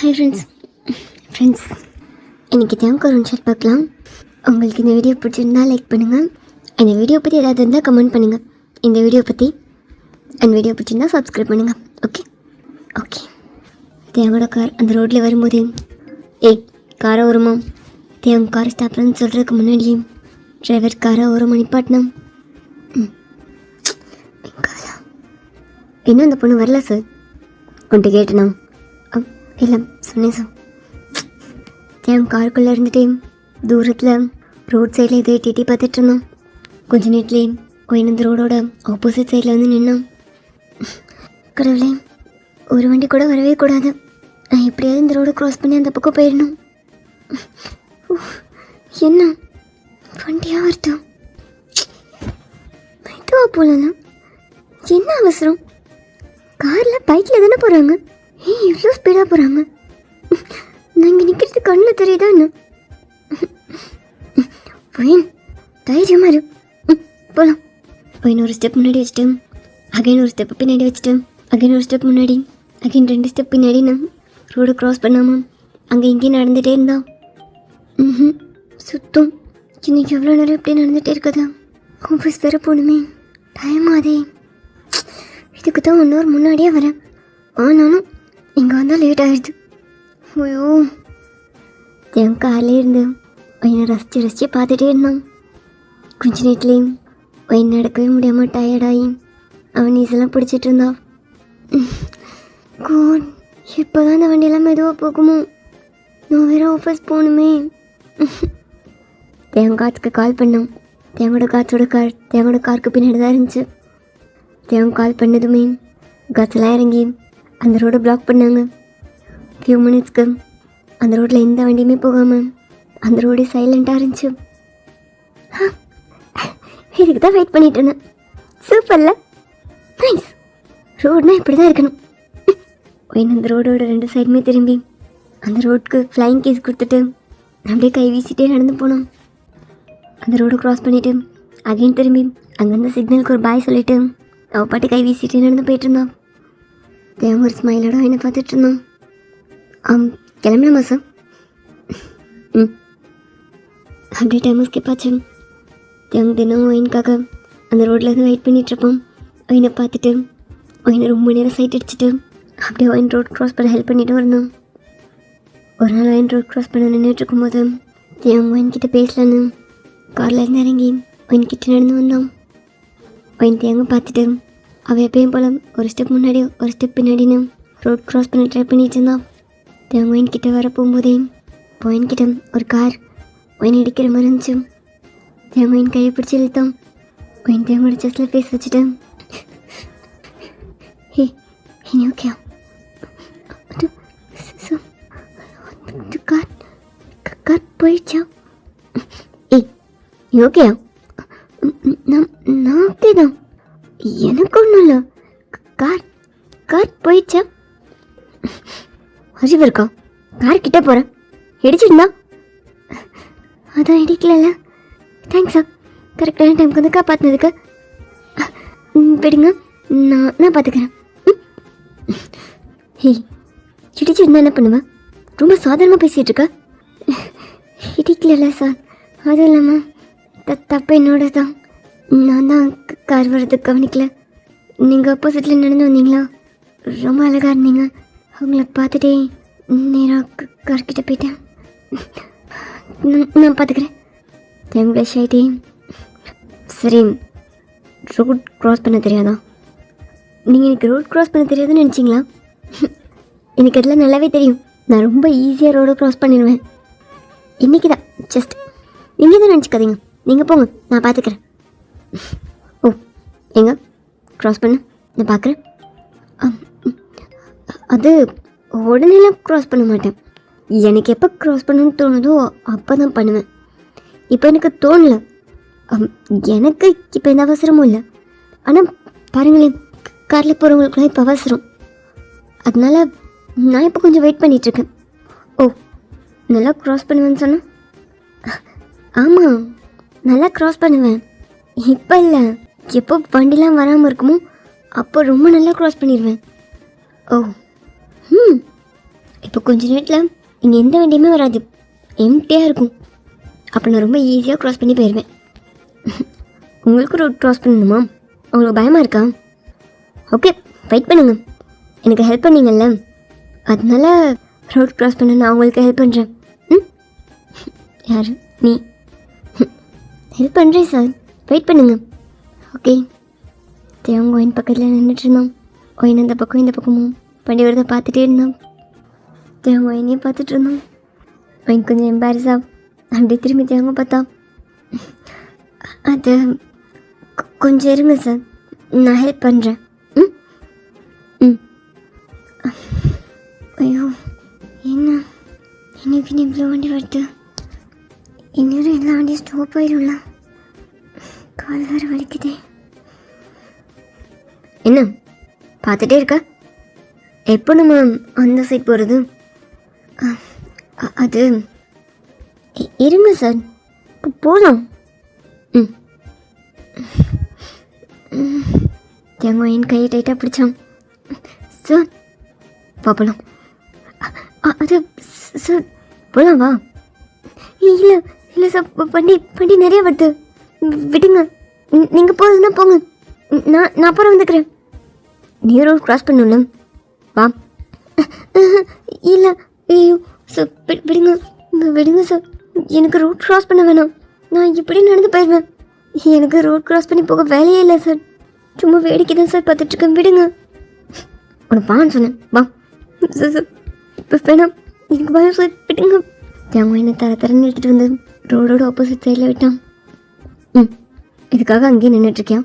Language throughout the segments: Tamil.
ஹாய் ஃப்ரெண்ட்ஸ் இன்றைக்கி தேங்க் ஒரு ஷாட் பார்க்கலாம். உங்களுக்கு இந்த வீடியோ பிடிச்சிருந்தா லைக் பண்ணுங்கள். இந்த வீடியோ பற்றி ஏதாவது இருந்தால் கமெண்ட் பண்ணுங்கள். இந்த வீடியோ பற்றி வீடியோ பிடிச்சிருந்தா சப்ஸ்கிரைப் பண்ணுங்கள். ஓகே தேங்கோட கார் அந்த ரோட்டில் வரும்போது காரை ஓரமா தேங்க கார் ஸ்டாப்லன்னு சொல்கிறதுக்கு முன்னாடியே டிரைவர் காரை ஓரமாக நிப்பாட்டினோம். இன்னும் அந்த பொண்ணு வரல சார். உன்ட்டு கேட்டேண்ணா. இல்லை சொன்னேன் சார். என் காருக்குள்ளே இருந்துட்டே தூரத்தில் ரோட் சைடில் இதே டிடி பார்த்துட்டு இருந்தோம். கொஞ்சம் நேரத்துலேயே இந்த ரோடோட ஆப்போசிட் சைடில் வந்து நின்னோம். கடவுளே, ஒரு வண்டி கூட வரவே கூடாது. நான் எப்படியாவது இந்த ரோடை க்ராஸ் பண்ணி அந்த பக்கம் போயிடணும். என்ன வண்டியாக வருத்தம் இதுவாக போகலண்ணா? என்ன அவசரம்? காரில் பைக்கில் தானே போகிறாங்க. எவ்வளோ ஸ்பீடாக போகிறாங்க. நான் இங்கே நிற்கிறது கண்ணில் தெரியுதா என்ன? பையன் தைரியமாக இரு, போகலாம். பையன் ஒரு ஸ்டெப் முன்னாடி வச்சுட்டேன், அகைன் ஒரு ஸ்டெப் பின்னாடி வச்சுட்டேன், அகைன் ஒரு ஸ்டெப் முன்னாடி, அகைன் 2 ஸ்டெப் பின்னாடி. நான் ரோடு க்ராஸ் பண்ணாமல் அங்கே இங்கேயும் நடந்துகிட்டே இருந்தான். சுத்தம் இன்னைக்கு எவ்வளோ நேரம் எப்படி நடந்துகிட்டே இருக்குதா? ஆஃபீஸ் வேறு போகணுமே, டைம் ஆதே. இதுக்கு தான் 1 hour முன்னாடியே வரேன். ஆனாலும் இங்கே வந்தால் லேட் ஆகிடுது. ஐயோ, என் காரில் இருந்து என்னை ரசித்து பார்த்துட்டே இருந்தான். கொஞ்ச நேரத்துலேயும் அவன் நடக்கவே முடியாமல் டயர்டாகி அவன் நீசெல்லாம் பிடிச்சிட்டு இருந்தான். கோட், இப்போ தான் அந்த வண்டியெல்லாம் மெதுவாக போகுமோ? நான் வேறு ஆஃபீஸ் போகணுமே. தேங்காத்துக்கு கால் பண்ணோம். தேங்கோட காருக்கு பின்னாடி தான் இருந்துச்சு. தேங்க கால் பண்ணதுமே காசெல்லாம் இறங்கி அந்த ரோடை பிளாக் பண்ணாங்க. ஃபியூ மினிட்ஸ்க்கு அந்த ரோட்டில் எந்த வண்டியுமே போகாமல் அந்த ரோடு சைலண்ட்டாக இருந்துச்சு. இதுக்கு தான் வெயிட் பண்ணிட்டு இருந்தேன். சூப்பர்ல, நைஸ். ரோடுனா இப்படி தான் இருக்கணும். அந்த ரோடோட 2 சைடுமே திரும்பி அந்த ரோட்டுக்கு ஃப்ளைங் கேஸ் கொடுத்துட்டு அப்படியே கை வீசிட்டே நடந்து போனோம். அந்த ரோடு க்ராஸ் பண்ணிவிட்டு அகைன் திரும்பி அங்கேருந்து சிக்னலுக்கு ஒரு பாய் சொல்லிவிட்டு அவள் பாட்டு கை வீசிட்டே நடந்து போயிட்டு இருந்தான். தேவன் ஒரு ஸ்மைலோட என்னை பார்த்துட்டு இருந்தான். கிளம்பலாமா சார்? அப்படியே டைம் ஸ்கிப் ஆச்சு. தேவன் தினம் ஒயினுக்காக அந்த ரோட்டில் இருந்து வெயிட் பண்ணிகிட்ருப்போம். ஒயினை பார்த்துட்டு ஒயினை ரொம்ப நேரம் சைட் அடிச்சுட்டு அப்படியே ஒயின் ரோட் க்ராஸ் பண்ண ஹெல்ப் பண்ணிட்டு வரணும். ஒரு நாள் ஒயின் ரோட் க்ராஸ் பண்ண நின்றுட்டுருக்கும்போது தேவன் ஒயின்கிட்ட பேசலான்னு காரில் இருந்து இறங்கி ஒயின்கிட்ட நடந்து வந்தோம். ஒயின் தேங்க பார்த்துட்டு அவள் எப்பயும் போல் ஒரு ஸ்டெப் முன்னாடி ஒரு ஸ்டெப் பின்னாடின்னு ரோட் க்ராஸ் பண்ண ட்ரை பண்ணிட்டு இருந்தான். தேங்க ஒயின்கிட்ட வர போகும்போதே ஒயின்கிட்ட ஒரு கார் ஒயின் அடிக்கிற மாதிரி இருந்துச்சு. தேங்க ஒயின் கையை பிடிச்சி இழுத்தான். ஒயின் தேங்கோட செஸ்டில் ஃபேஸ் வச்சுட்டேன். ஓகே கார் போயிடுச்சா? ஓகேயா? நான் ஓகே தான், எனக்கு ஒன்றும் இல்லை. கார் போயிடுச்சா? அறிவு இருக்கா? கார் கிட்ட போகிறேன், இடிச்சிருந்தா? அதான் இடிக்கல. தேங்க்ஸா, கரெக்டான டைமுக்கு வந்து காப்பாற்றினதுக்கு. விடுங்க, நான் பார்த்துக்கிறேன். இடிச்சிருந்தா என்ன பண்ணுவேன்? ரொம்ப சாதாரணமாக பேசிகிட்டு இருக்க. இடிக்கல சார், அதுவும் இல்லாமல் தப்பு என்னோட தான். நான் தான் கார் வர்றதுக்கு கவனிக்கல. நீங்கள் ஆப்போசிட்டில் நடந்து வந்தீங்களா? ரொம்ப அழகாக இருந்தீங்க. அவங்கள பார்த்துட்டே நேராக கார்கிட்ட போயிட்டேன். நான் பார்த்துக்கிறேன். தேங்க்ஸ் ஆகிட்டே. சரி, ரோட் க்ராஸ் பண்ண தெரியாதா? நீங்கள் எனக்கு ரோட் க்ராஸ் பண்ண தெரியாதுன்னு நினச்சிங்களா? எனக்கு அதெல்லாம் நல்லாவே தெரியும். நான் ரொம்ப ஈஸியாக ரோடு க்ராஸ் பண்ணிடுவேன். இன்றைக்கி தான் ஜஸ்ட் நீங்கள் தான் நினச்சிக்காதீங்க. நீங்கள் போங்க, நான் பார்த்துக்கிறேன். ஓ, எங்க க்ராஸ் பண்ண நான் பார்க்குறேன். அது உடனேலாம் க்ராஸ் பண்ண மாட்டேன். எனக்கு எப்போ க்ராஸ் பண்ணணும்னு தோணுதோ அப்போ தான் பண்ணுவேன். இப்போ எனக்கு தோணலை. எனக்கு இப்போ எந்த அவசரமும் இல்லை. ஆனால் பாருங்களேன், காரில் போகிறவங்களுக்குலாம் இப்போ அவசரம். அதனால் நான் இப்போ கொஞ்சம் வெயிட் பண்ணிகிட்ருக்கேன். ஓ, நல்லா க்ராஸ் பண்ணுவேன்னு சொன்னேன். ஆமாம், நல்லா க்ராஸ் பண்ணுவேன். இப்போ இல்லை, எப்போ வண்டிலாம் வராமல் இருக்குமோ அப்போ ரொம்ப நல்லா க்ராஸ் பண்ணிடுவேன். ஓ, இப்போ கொஞ்ச நேரத்தில் இங்கே எந்த வண்டியுமே வராது, எம்டியாக இருக்கும். அப்போ நான் ரொம்ப ஈஸியாக க்ராஸ் பண்ணி போயிடுவேன். உங்களுக்கு ரோட் க்ராஸ் பண்ணணுமா? உங்களுக்கு பயமாக இருக்கா? ஓகே, ஃபைட் பண்ணுங்க. எனக்கு ஹெல்ப் பண்ணீங்கல்ல, அதனால ரோட் க்ராஸ் பண்ண நான் உங்களுக்கு ஹெல்ப் பண்ணுறேன். யார் நீ? ஹெல்ப் பண்ணுறேன் சார், வெயிட் பண்ணுங்க. ஓகே. தேவங்க ஒயின் பக்கத்தில் நின்றுட்டு இருந்தோம். ஒயின் அந்த பக்கம் இந்த பக்கமும் வண்டி வரதை பார்த்துட்டே இருந்தோம். தேவங்க ஒயினையும் பார்த்துட்டு இருந்தோம். ஒயின் கொஞ்சம் எம்பாரஸாக அப்படி திரும்பி தேவங்க பார்த்தா, அது கொஞ்சம் இருங்க சார், நான் ஹெல்ப் பண்ணுறேன். ம் ம் ஐயோ, என்ன இன்னைக்கு இவ்வளோ வண்டி வருது? இன்னொரு எல்லா வண்டியும் ஸ்டாப் ஆயிடும்ல, கால் வேறு வலிக்குதே. என்ன பார்த்துட்டே இருக்க? எப்போ நம்ம அந்த சைட் போகிறது? அது இருங்க சார், போகலாம். ம் தேங்க என் கையை டைட்டாக பிடிச்சான். சார் பார்ப்பலாம். அது சார் போகலாம் வா. இல்லை இல்லை சார், வண்டி நிறைய வருது, விடுங்க. நீங்கள் போகுதுன்னா போங்க, நான் அப்புறம் வந்துக்கிறேன். நீ ரோட் க்ராஸ் பண்ணல, வா. இல்லை ஐயோ சார், விடுங்க விடுங்க சார், எனக்கு ரோட் க்ராஸ் பண்ண வேணாம், நான் இப்படி நடந்து போயிடுவேன். எனக்கு ரோட் க்ராஸ் பண்ணி போக வேலையே இல்லை சார், சும்மா வேடிக்கை தான் சார் பார்த்துட்ருக்கேன், விடுங்க. உனக்கு வான்னு சொன்னேன், வா. சார் சார் வேணாம், எனக்கு பயம் சார், விடுங்க. தேங்க என்ன தரன்னு எடுத்துகிட்டு வந்து ரோடோட ஆப்போசிட் சைடில் விட்டான். இதுக்காக அங்கேயே நின்றுட்டுருக்கியா?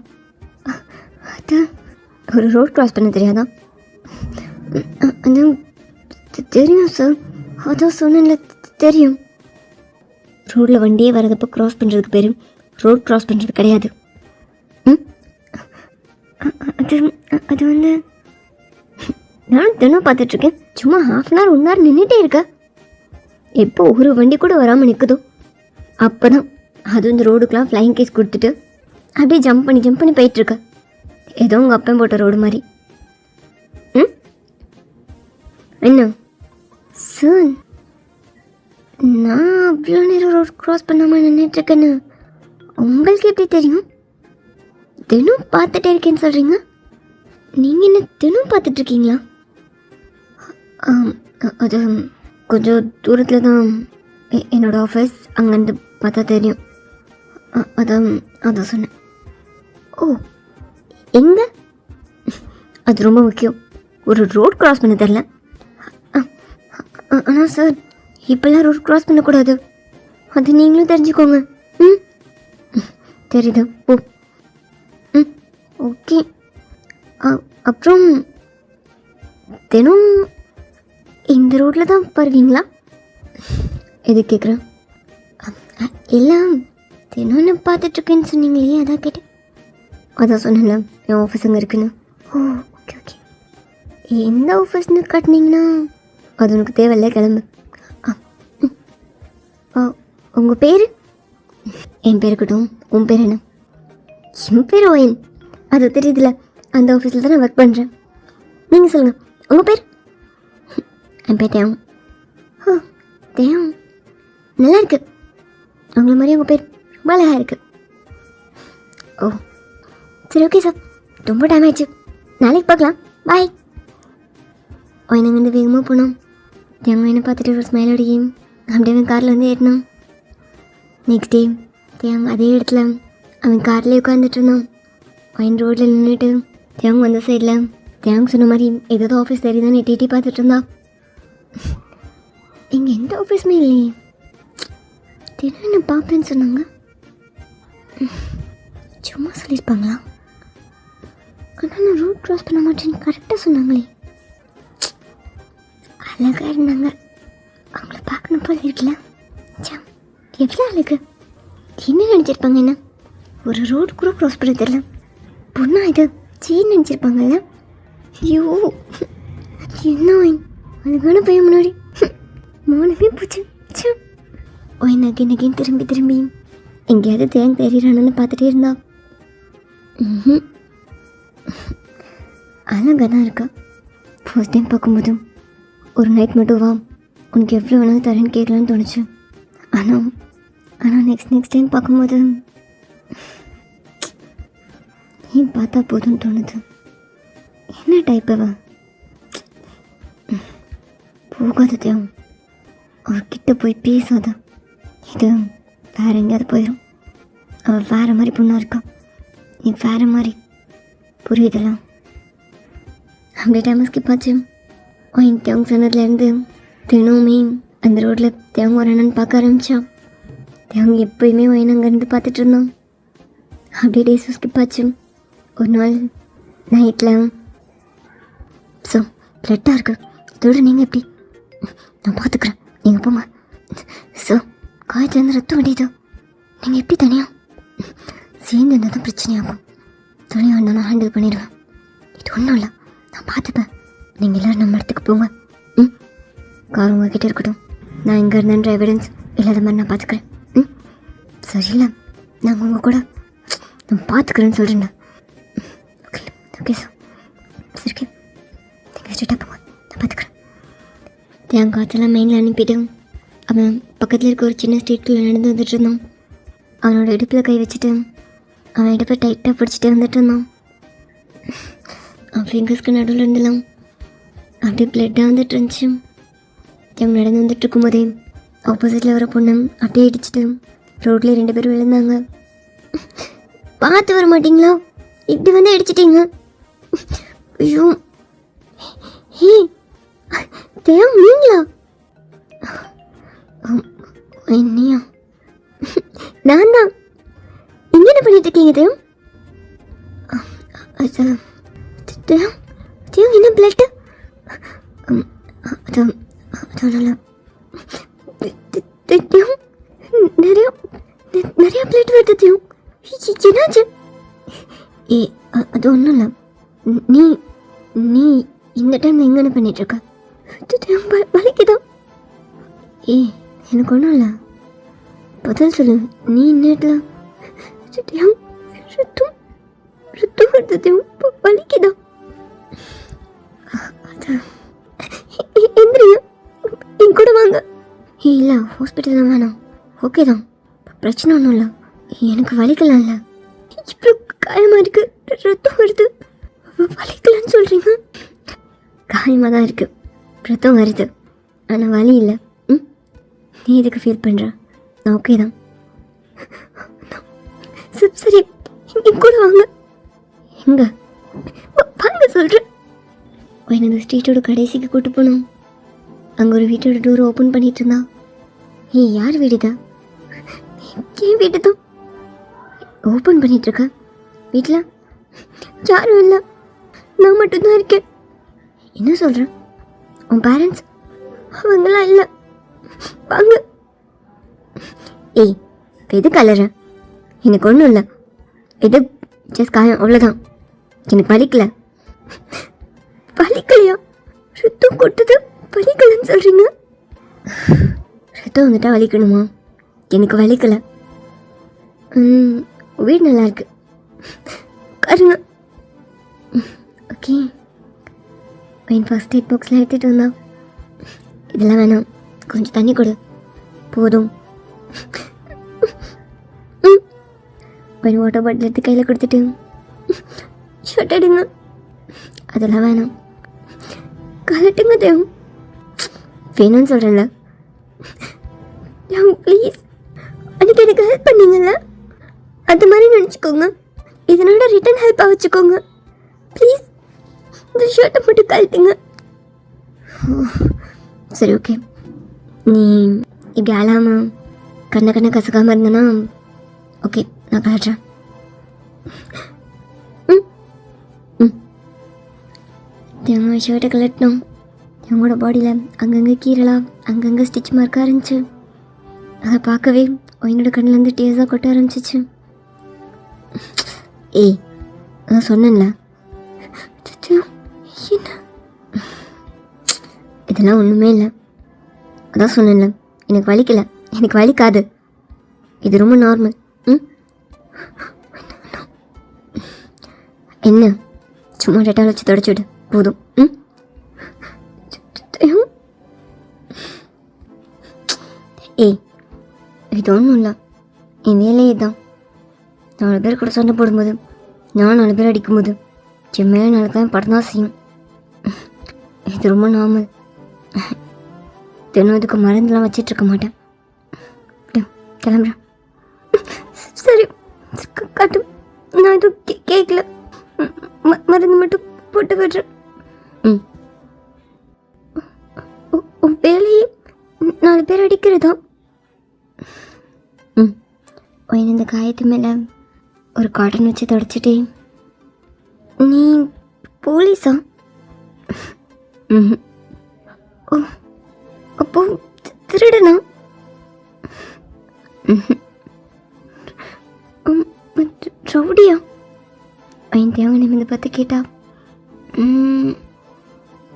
அது ஒரு ரோட் க்ராஸ் பண்ண தெரியாதா? அதான் தெரியும் சார், அதான் சொன்னேன்ல தெரியும். ரோட்டில் வண்டியே வரதப்போ க்ராஸ் பண்ணுறதுக்கு பேர் ரோட் க்ராஸ் பண்ணுறது கிடையாது. அது அது வந்து நான் தினம் பார்த்துட்ருக்கேன், சும்மா ½ hour 1 hour நின்றுட்டே இருக்க. எப்போ ஒரு வண்டி கூட வராமல் நிற்குதோ அப்போ தான் அது இந்த ரோடுக்கெலாம் ஃப்ளைங் கேஸ் கொடுத்துட்டு அப்படியே ஜம்ப் பண்ணி போயிட்டுருக்க. ஏதோ உங்கள் அப்பன் போட்ட ரோடு மாதிரி. என்ன சார், நான் அவ்வளோ நேரம் ரோட் க்ராஸ் பண்ணாமல் நின்றுட்டுருக்கேன்னு உங்களுக்கு எப்படி தெரியும்? தினம் பார்த்துட்டே இருக்கேன்னு சொல்கிறீங்க, நீங்கள் என்ன தினம் பார்த்துட்ருக்கீங்களா? அது கொஞ்சம் தூரத்தில் தான் என்னோடய ஆஃபீஸ், அங்கேருந்து பார்த்தா தெரியும், அதான் சொன்னேன். ஓ எங்கே? அது ரொம்ப முக்கியம், ஒரு ரோட் க்ராஸ் பண்ண தெரில. ஆனால் சார் இப்போல்லாம் ரோட் க்ராஸ் பண்ணக்கூடாது, அது நீங்களும் தெரிஞ்சுக்கோங்க. தெரியுது, ஓ ஓகே. அப்புறம் தினம் இந்த ரோட்டில் தான் வருவீங்களா? எது கேட்குறேன்? எல்லாம் தினம்னு பார்த்துட்ருக்கேன்னு சொன்னீங்களே, அதான் கேட்டேன். அதான் சொன்னேன்ல என் ஆஃபீஸ் அங்கே இருக்குன்னு. ஓ ஓகே ஓகே. எந்த ஆஃபீஸ்னு காட்டினீங்கன்னா அது உனக்கு தேவையில்ல, கிளம்பு. உங்கள் பேர்? என் பேர் இருக்கட்டும், உன் பேர் என்ன? என் பேர் ஓயன், அது தெரியுதுல, அந்த ஆஃபீஸில் தான் நான் ஒர்க் பண்ணுறேன். நீங்கள் சொல்லுங்கள், உங்கள் பேர்? என் பேர் தேவம். ஓ தேவம், நல்லா இருக்கு. உங்களை மாதிரி உங்கள் பேர் ரொம்ப அழகாக இருக்குது. ஓ சரி, ஓகே சார், ரொம்ப டைம் ஆயிடுச்சு, நாளைக்கு பார்க்கலாம், பாய். நாங்கள் வந்து வேகமாக போனோம். தேவங்க என்ன பார்த்துட்டு ஒரு ஸ்மைல் அடிக்கும், அப்படியே காரில் வந்து ஏறினோம். நெக்ஸ்ட் டே தேவங்க அதே இடத்துல அவன் கார்லேயே உட்காந்துட்டு இருந்தான். அவன் ரோட்டில் நின்றுட்டு தேவங்க வந்த சைடில் தேவங்க சொன்ன மாதிரி ஏதாவது ஆஃபீஸ் தெரியுதான்னு எட்டி பார்த்துட்டு இருந்தா. இங்கே எந்த ஆஃபீஸுமே இல்லையே, தினம் என்ன பார்ப்பேன்னு சொன்னாங்க, சும்மா சொல்லியிருப்பாங்களா? ஆனால் நான் ரூட் க்ராஸ் பண்ண மாட்டேன்னு கரெக்டாக சொன்னாங்களே. அழகாக இருந்தாங்க, அவங்கள பார்க்கணும் போல இருக்குல்ல. எவ்வளோ அழகு, என்ன நினச்சிருப்பாங்க? என்ன ஒரு ரோடு கூட க்ராஸ் பண்ண தெரியல, பொண்ணா இது சீன் நினச்சிருப்பாங்கல்ல. ஐயோ என்ன அழகான பையன் முன்னாடி மோனமே போச்சு. நகைன்னு திரும்பி எங்கேயாவது தேங்க தெரியிறானு பார்த்துட்டே இருந்தா. அழகாக தான் இருக்கா. ஃபர்ஸ்ட் டைம் பார்க்கும்போதும் ஒரு நைட் மட்டும் வா, உனக்கு எவ்வளோ வேணாலும் தரேன்னு கேட்கலான்னு தோணுச்சு. ஆனால் நெக்ஸ்ட் டைம் பார்க்கும்போது நீ பார்த்தா போதும்னு தோணுது. என்ன டைப் அவ? போகாததையும் அவர்கிட்ட போய் பேசாத. இது வேற எங்கேயாவது போயிடும். அவள் வேறு மாதிரி பொண்ணாக இருக்கா, நீ வேறு மாதிரி. புரியுதெல்லாம். அப்படியே டைம் ஸ்கிப் ஆச்சு. ஒயின் தேவங்க சொன்னதுலேருந்து தினமுமே அந்த ரோட்டில் தேவங்க ஒரு அண்ணன் பார்க்க ஆரம்பித்தான். தேவங்க எப்போயுமே ஒயின் அங்கேருந்து பார்த்துட்டு இருந்தான். அப்படியே டேஸும் ஸ்கிப் ஆச்சு. ஒரு நாள் நைட்டில் ஸோ பிளட்டாக இருக்கு, இதோட நீங்கள் எப்படி? நான் பார்த்துக்குறேன், நீங்கள் போங்க. ஸோ காயத்துலேருந்து ரத்தம் வேண்டியதோ, நீங்கள் எப்படி தனியாக சேர்ந்து இருந்தால் தான் பிரச்சனையாகும். தனியாக இருந்தால் நான் ஹேண்டில் பண்ணிடுவேன். இது ஒன்றும் இல்லை, நான் பார்த்துப்பேன். நீங்கள் எல்லோரும் நம்ம இடத்துக்கு போங்க. கார் உங்ககிட்ட இருக்கட்டும். நான் எங்கே இருந்தேன்ற எவிடன்ஸ் இல்லாத மாதிரி நான் பார்த்துக்கிறேன். சரியில்லை, நாங்கள் உங்கள் கூட நான் பார்த்துக்கிறேன்னு சொல்கிறேன்டா. ஓகே ஓகே சார், சரி ஓகே, நீங்கள் ஸ்ட்ரெயிட்டாக போங்க, நான் பார்த்துக்கிறேன். என் காற்றெல்லாம் மெயினில் அனுப்பிட்டு அவன் பக்கத்தில் இருக்க ஒரு சின்ன ஸ்ட்ரீட்டில் நடந்து வந்துட்டு இருந்தான். அவனோட இடுப்பில் கை வச்சுட்டு அவன் இடுப்பை டைட்டாக பிடிச்சிட்டு வந்துட்டு இருந்தான். அவன் ஃபிங்கர்ஸ்க்கு நடுவில் இருந்தலாம் அப்படியே பிளட்டாக வந்துட்டு இருந்துச்சு. அவங்க நடந்து வந்துட்டு இருக்கும்போதே ஆப்போசிட்டில் வர பொண்ணு அப்படியே இடிச்சிட்டு ரோட்லேயே 2 பேரும் விழுந்தாங்க. பார்த்து வர மாட்டிங்களா? இப்படி வந்து அடிச்சிட்டிங்க. ஐயோ, ஹே தேவ் நீங்களா? என்னையா? நான் தான். இங்கே என்ன பண்ணிட்டு இருக்கீங்க தேவ்? தேவ் தேவ் என்ன பிளட்டு? அதனால தேவ் நிறைய பிளட் வருது தேவ். என்னாச்சு? அது ஒன்றும் இல்லை. நீ நீ இந்த டைம் எங்கே என்ன பண்ணிகிட்ருக்க? வலிக்குதான். எனக்கு ஒன்றும் இல்லை, பதில் சொல்லு. நீ நேட்டில் ரத்தம் ரத்தம் வருது, வலிக்குதான். எந்திரிங்க, என் கூட வாங்க. இல்லை ஹாஸ்பிட்டலில் வேணாம், ஓகே தான், பிரச்சனை ஒன்றும் இல்லை. எனக்கு வலிக்கலாம் இல்லை, இப்போ காயமாக இருக்குது, ரத்தம் வருது. வலிக்கலன்னு சொல்கிறீங்க? காயமாக தான் இருக்குது, ரத்தம் வருது, ஆனால் வலி இல்லை. நீ எதுக்கு ஃபீல் பண்ணுற? நான் ஓகே தான். சரி என் கூட வாங்க. எங்கே வாங்க சொல்கிறேன். அந்த ஸ்ட்ரீட்டோட கடைசிக்கு கூட்டு போனோம். அங்கே ஒரு வீட்டோட டோர் ஓப்பன் பண்ணிட்டு இருந்தா. யார் வீடு தான்? என் வீடு தான். ஓப்பன் பண்ணிகிட்ருக்க. வீட்டில் யாரும் இல்லை, நான் மட்டும்தான் இருக்கேன். என்ன சொல்கிறேன்? உன் பேரண்ட்ஸ் அவங்களாம் இல்லை. வாங்க. எது கலரு? எனக்கு ஒன்றும் இல்லை, எது ஜஸ்ட் காயம், அவ்வளோதான். எனக்கு வலிக்கல. வலிக்கலையா? ரத்தம் கொட்டுது, வலிக்கலன்னு சொல்கிறீங்க? ரத்தம் வந்துட்டா வலிக்கணுமா? எனக்கு வலிக்கலை. வீடு நல்லா இருக்கு, பாருங்க. ஓகே, என் ஃபர்ஸ்ட் எய்ட் பாக்ஸில் எடுத்துகிட்டு வந்தா. இதெல்லாம் வேணாம், கொஞ்சம் தண்ணி கொடு போதும். வாட்டர் பாட்டில் எடுத்து கையில் கொடுத்துட்டு ஷர்ட் எடுங்க. அதெல்லாம் வேணாம், கலட்டுங்க தேவ். வேணும்னு சொல்கிறேன்ல ப்ளீஸ். அன்றைக்கி எனக்கு ஹெல்ப் பண்ணீங்கல்ல, அது மாதிரி நினச்சிக்கோங்க. இதனோட ரிட்டன் ஹெல்ப்பாக வச்சுக்கோங்க ப்ளீஸ். இந்த ஷர்ட்டை மட்டும் கழட்டுங்க. சரி ஓகே, நீ இப்படி அழாமல் கண்ணை கசக்காமல் இருந்தேன்னா ஓகே, நான் கழட்டுறேன். தேவங்க ஷர்ட்டை கலட்டினோம். தேவங்களோட பாடியில் அங்கங்கே கீரலாம், அங்கங்கே ஸ்டிச் மார்க்காக இருந்துச்சு. அதை பார்க்கவே என்னோட கண்ணிலேருந்து டேஸாக கொட்ட ஆரம்பிச்சிச்சு. அதான் சொன்னேன்ல, என்ன இதெல்லாம் ஒன்றுமே இல்லை. அதான் சொன்னேன்ல, எனக்கு வலிக்கலை, எனக்கு வலிக்காது, இது ரொம்ப நார்மல். என்ன சும்மா டெட்டால் வச்சு தொடச்சிவிடு போதும். ஏய், இது ஒன்றும் இல்லை, என் வேலையே தான். 4 பேர் கூட சண்டை போடும்போது, நான் 4 பேர் அடிக்கும்போது என் மேலே நாளைக்கு படம் தான் செய்யும். இது ரொம்ப நார்மல். தினம் இதுக்கு மருந்துலாம் வச்சிட்ருக்க மாட்டேன். கிளம்புறேன். சரி, காட்டு. நான் எதுவும் கேட்கல, மருந்து மட்டும் போட்டு விடுறேன். வேலையே 4 பேர் அடிக்கிறதா? இந்த காயத்து மேலே ஒரு காட்டன் வச்சு தொடச்சிட்டே. நீ போலீஸா? ஓ, அப்போ திருடனா? ரவுடியா? தேவை நிமிந்து பார்த்து கேட்டா.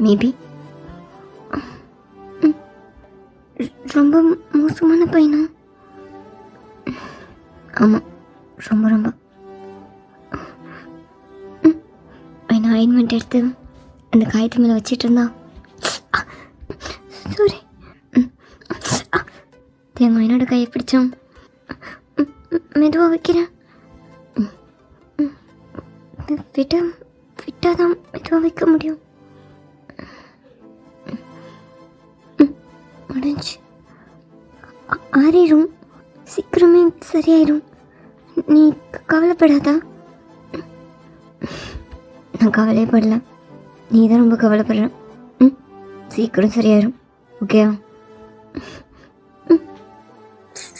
மேபி. ரொம்ப மோசமான பையனா? ஆமாம், ரொம்ப ரொம்ப. ஆயின்மெண்ட் எடுத்து அந்த காயத்து மேலே வச்சிட்டு இருந்தா. சாரி. தேங்காய் என்னோட கையை பிடிச்சோம். மெதுவாக வைக்கிறேன். விட்டாதான் மெதுவாக வைக்க முடியும். முடிஞ்சு ஆறிடும், சீக்கிரமே சரியாயிடும். நீ கவலைப்படாதா? நான் கவலையே படல, நீ தான் ரொம்ப கவலைப்படுற. சீக்கிரம் சரியாயிடும், ஓகேவா?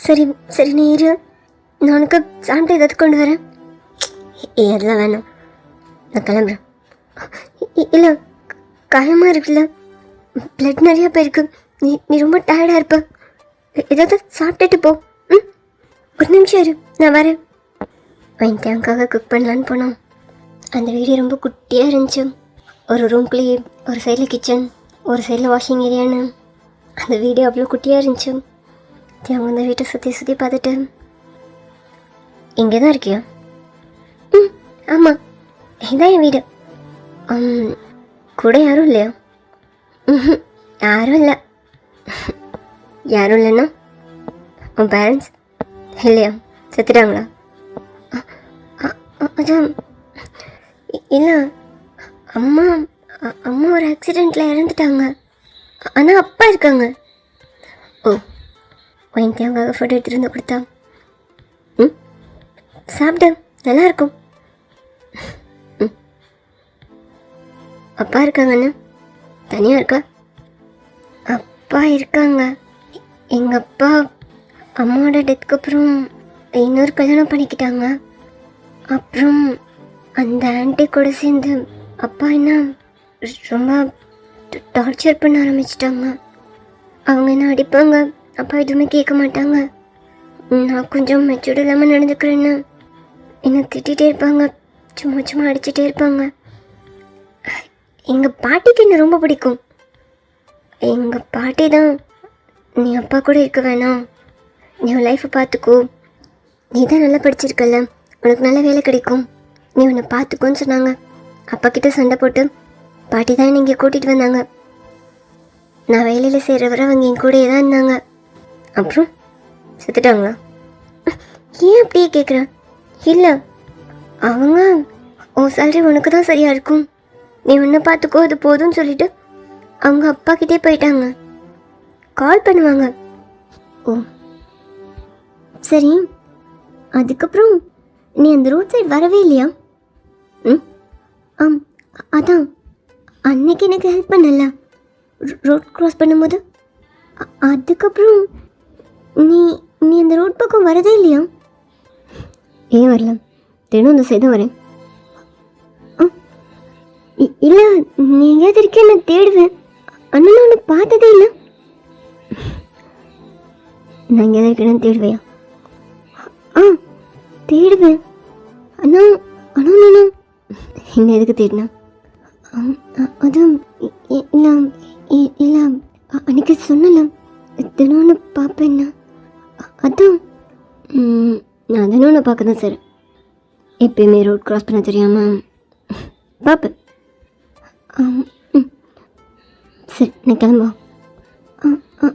சரி சரி, நீ இரு, நான் உனக்கு சாப்பிட்டு ஏதாவது கொண்டு வரேன். அதெல்லாம் வேணாம், நான் கிளம்புறேன். இல்லை, காயமாக இருக்குல்ல, பிளட் நிறையா போயிருக்கு. நீ ரொம்ப டயர்டாக இருப்ப. ஏதாவது சாப்பிட்டுட்டு போ. ஒரு நிமிஷம் இரு, நான் வரேன். தேங்காக குக் பண்ணலான்னு போனோம். அந்த வீடியோ ரொம்ப குட்டியாக இருந்துச்சு. ஒரு ரூம்குள்ளேயே ஒரு சைடில் கிச்சன், ஒரு சைடில் வாஷிங் ஏரியான்னு. அந்த வீடியோ அவ்வளோ குட்டியாக இருந்துச்சு. அவங்க அந்த வீட்டை சுற்றி பார்த்துட்டு, இங்கே தான் இருக்கியா? ஆமாம், இதான் என் வீடு. கூட யாரும் இல்லையா? யாரும் இல்லை. யாரும் இல்லைன்னா உன் பேரண்ட்ஸ் இல்லையா? செத்துட்டாங்களா? அதான் இல்லை, அம்மா ஒரு ஆக்சிடெண்ட்டில் இறந்துட்டாங்க. ஆனால் அப்பா இருக்காங்க. ஓ, தேங்காக ஃபோட்டோ எடுத்துகிட்டு வந்து கொடுத்தா. சாப்பிட நல்லாயிருக்கும். அப்பா இருக்காங்கண்ணா? தனியாக இருக்கா? அப்பா இருக்காங்க. எங்கள் அப்பா அம்மாவோட டெத்துக்கு அப்புறம் இன்னொரு கல்யாணம் பண்ணிக்கிட்டாங்க. அப்புறம் அந்த ஆண்டி கூட சேர்ந்து அப்பா என்ன ரொம்ப டார்ச்சர் பண்ண ஆரம்பிச்சிட்டாங்க. அவங்க என்ன அடிப்பாங்க, அப்பா எதுவுமே கேட்க மாட்டாங்க. நான் கொஞ்சம் மெச்சூர்டு இல்லாமல் நடந்துக்கிறேன்னு என்னை திட்டிகிட்டே இருப்பாங்க, சும்மா அடிச்சுட்டே இருப்பாங்க. எங்கள் பாட்டிக்கு என்ன ரொம்ப பிடிக்கும். எங்கள் பாட்டி தான், நீ அப்பா கூட இருக்க வேணாம், நீ உன் லைஃப்பை பார்த்துக்கோ, நீ தான் நல்லா படிச்சிருக்கல, உனக்கு நல்ல வேலை கிடைக்கும், நீ உன்னை பார்த்துக்கோன்னு சொன்னாங்க. அப்பா கிட்ட சண்டை போட்டு பாட்டி தான் என்னை இங்கே கூட்டிகிட்டு வந்தாங்க. நான் வேலையில் செய்கிற வரை அவங்க என் கூடயே தான் இருந்தாங்க. அப்புறம் செத்துட்டாங்களா? ஏன் அப்படியே கேட்குறேன்? இல்லை, அவங்க உன் சேலரி உனக்கு தான் சரியாக இருக்கும், நீ உன்னை பார்த்துக்கோ, அது போதும்னு சொல்லிட்டு அவங்க அப்பா கிட்டே போயிட்டாங்க. கால் பண்ணுவாங்க. ஓ சரி, அதுக்கப்புறம் நீ அந்த ரோட் சைடு வரவே இல்லையா? அதான் அன்னைக்கு எனக்கு ஹெல்ப் பண்ணல ரோட் க்ராஸ் பண்ணும்போது. அதுக்கப்புறம் நீ நீ அந்த ரோட் பக்கம் வரதே இல்லையா? ஏன் வரல? தினம் அந்த சைடு தான் வரேன். இல்லை, நீ எங்கேயாவது இருக்கேன், நான் தேடுவேன். அண்ணா உன்னை பார்த்ததே இல்லை. நான் எங்கேயாவது இருக்கேன்னு தேடுவையா? தேடுவேன். அண்ணா என்ன எதுக்கு தேடினா? அதுவும் இல்லை இல்லை, அன்னைக்கு சொன்னல தினம்னு பார்ப்பேன்னா, அதான் நான் தினம்னு பார்க்க தான் சார். எப்பயுமே ரோட் க்ராஸ் பண்ண தெரியாமல் பார்ப்பேன். சரி, நான் கிளம்பா.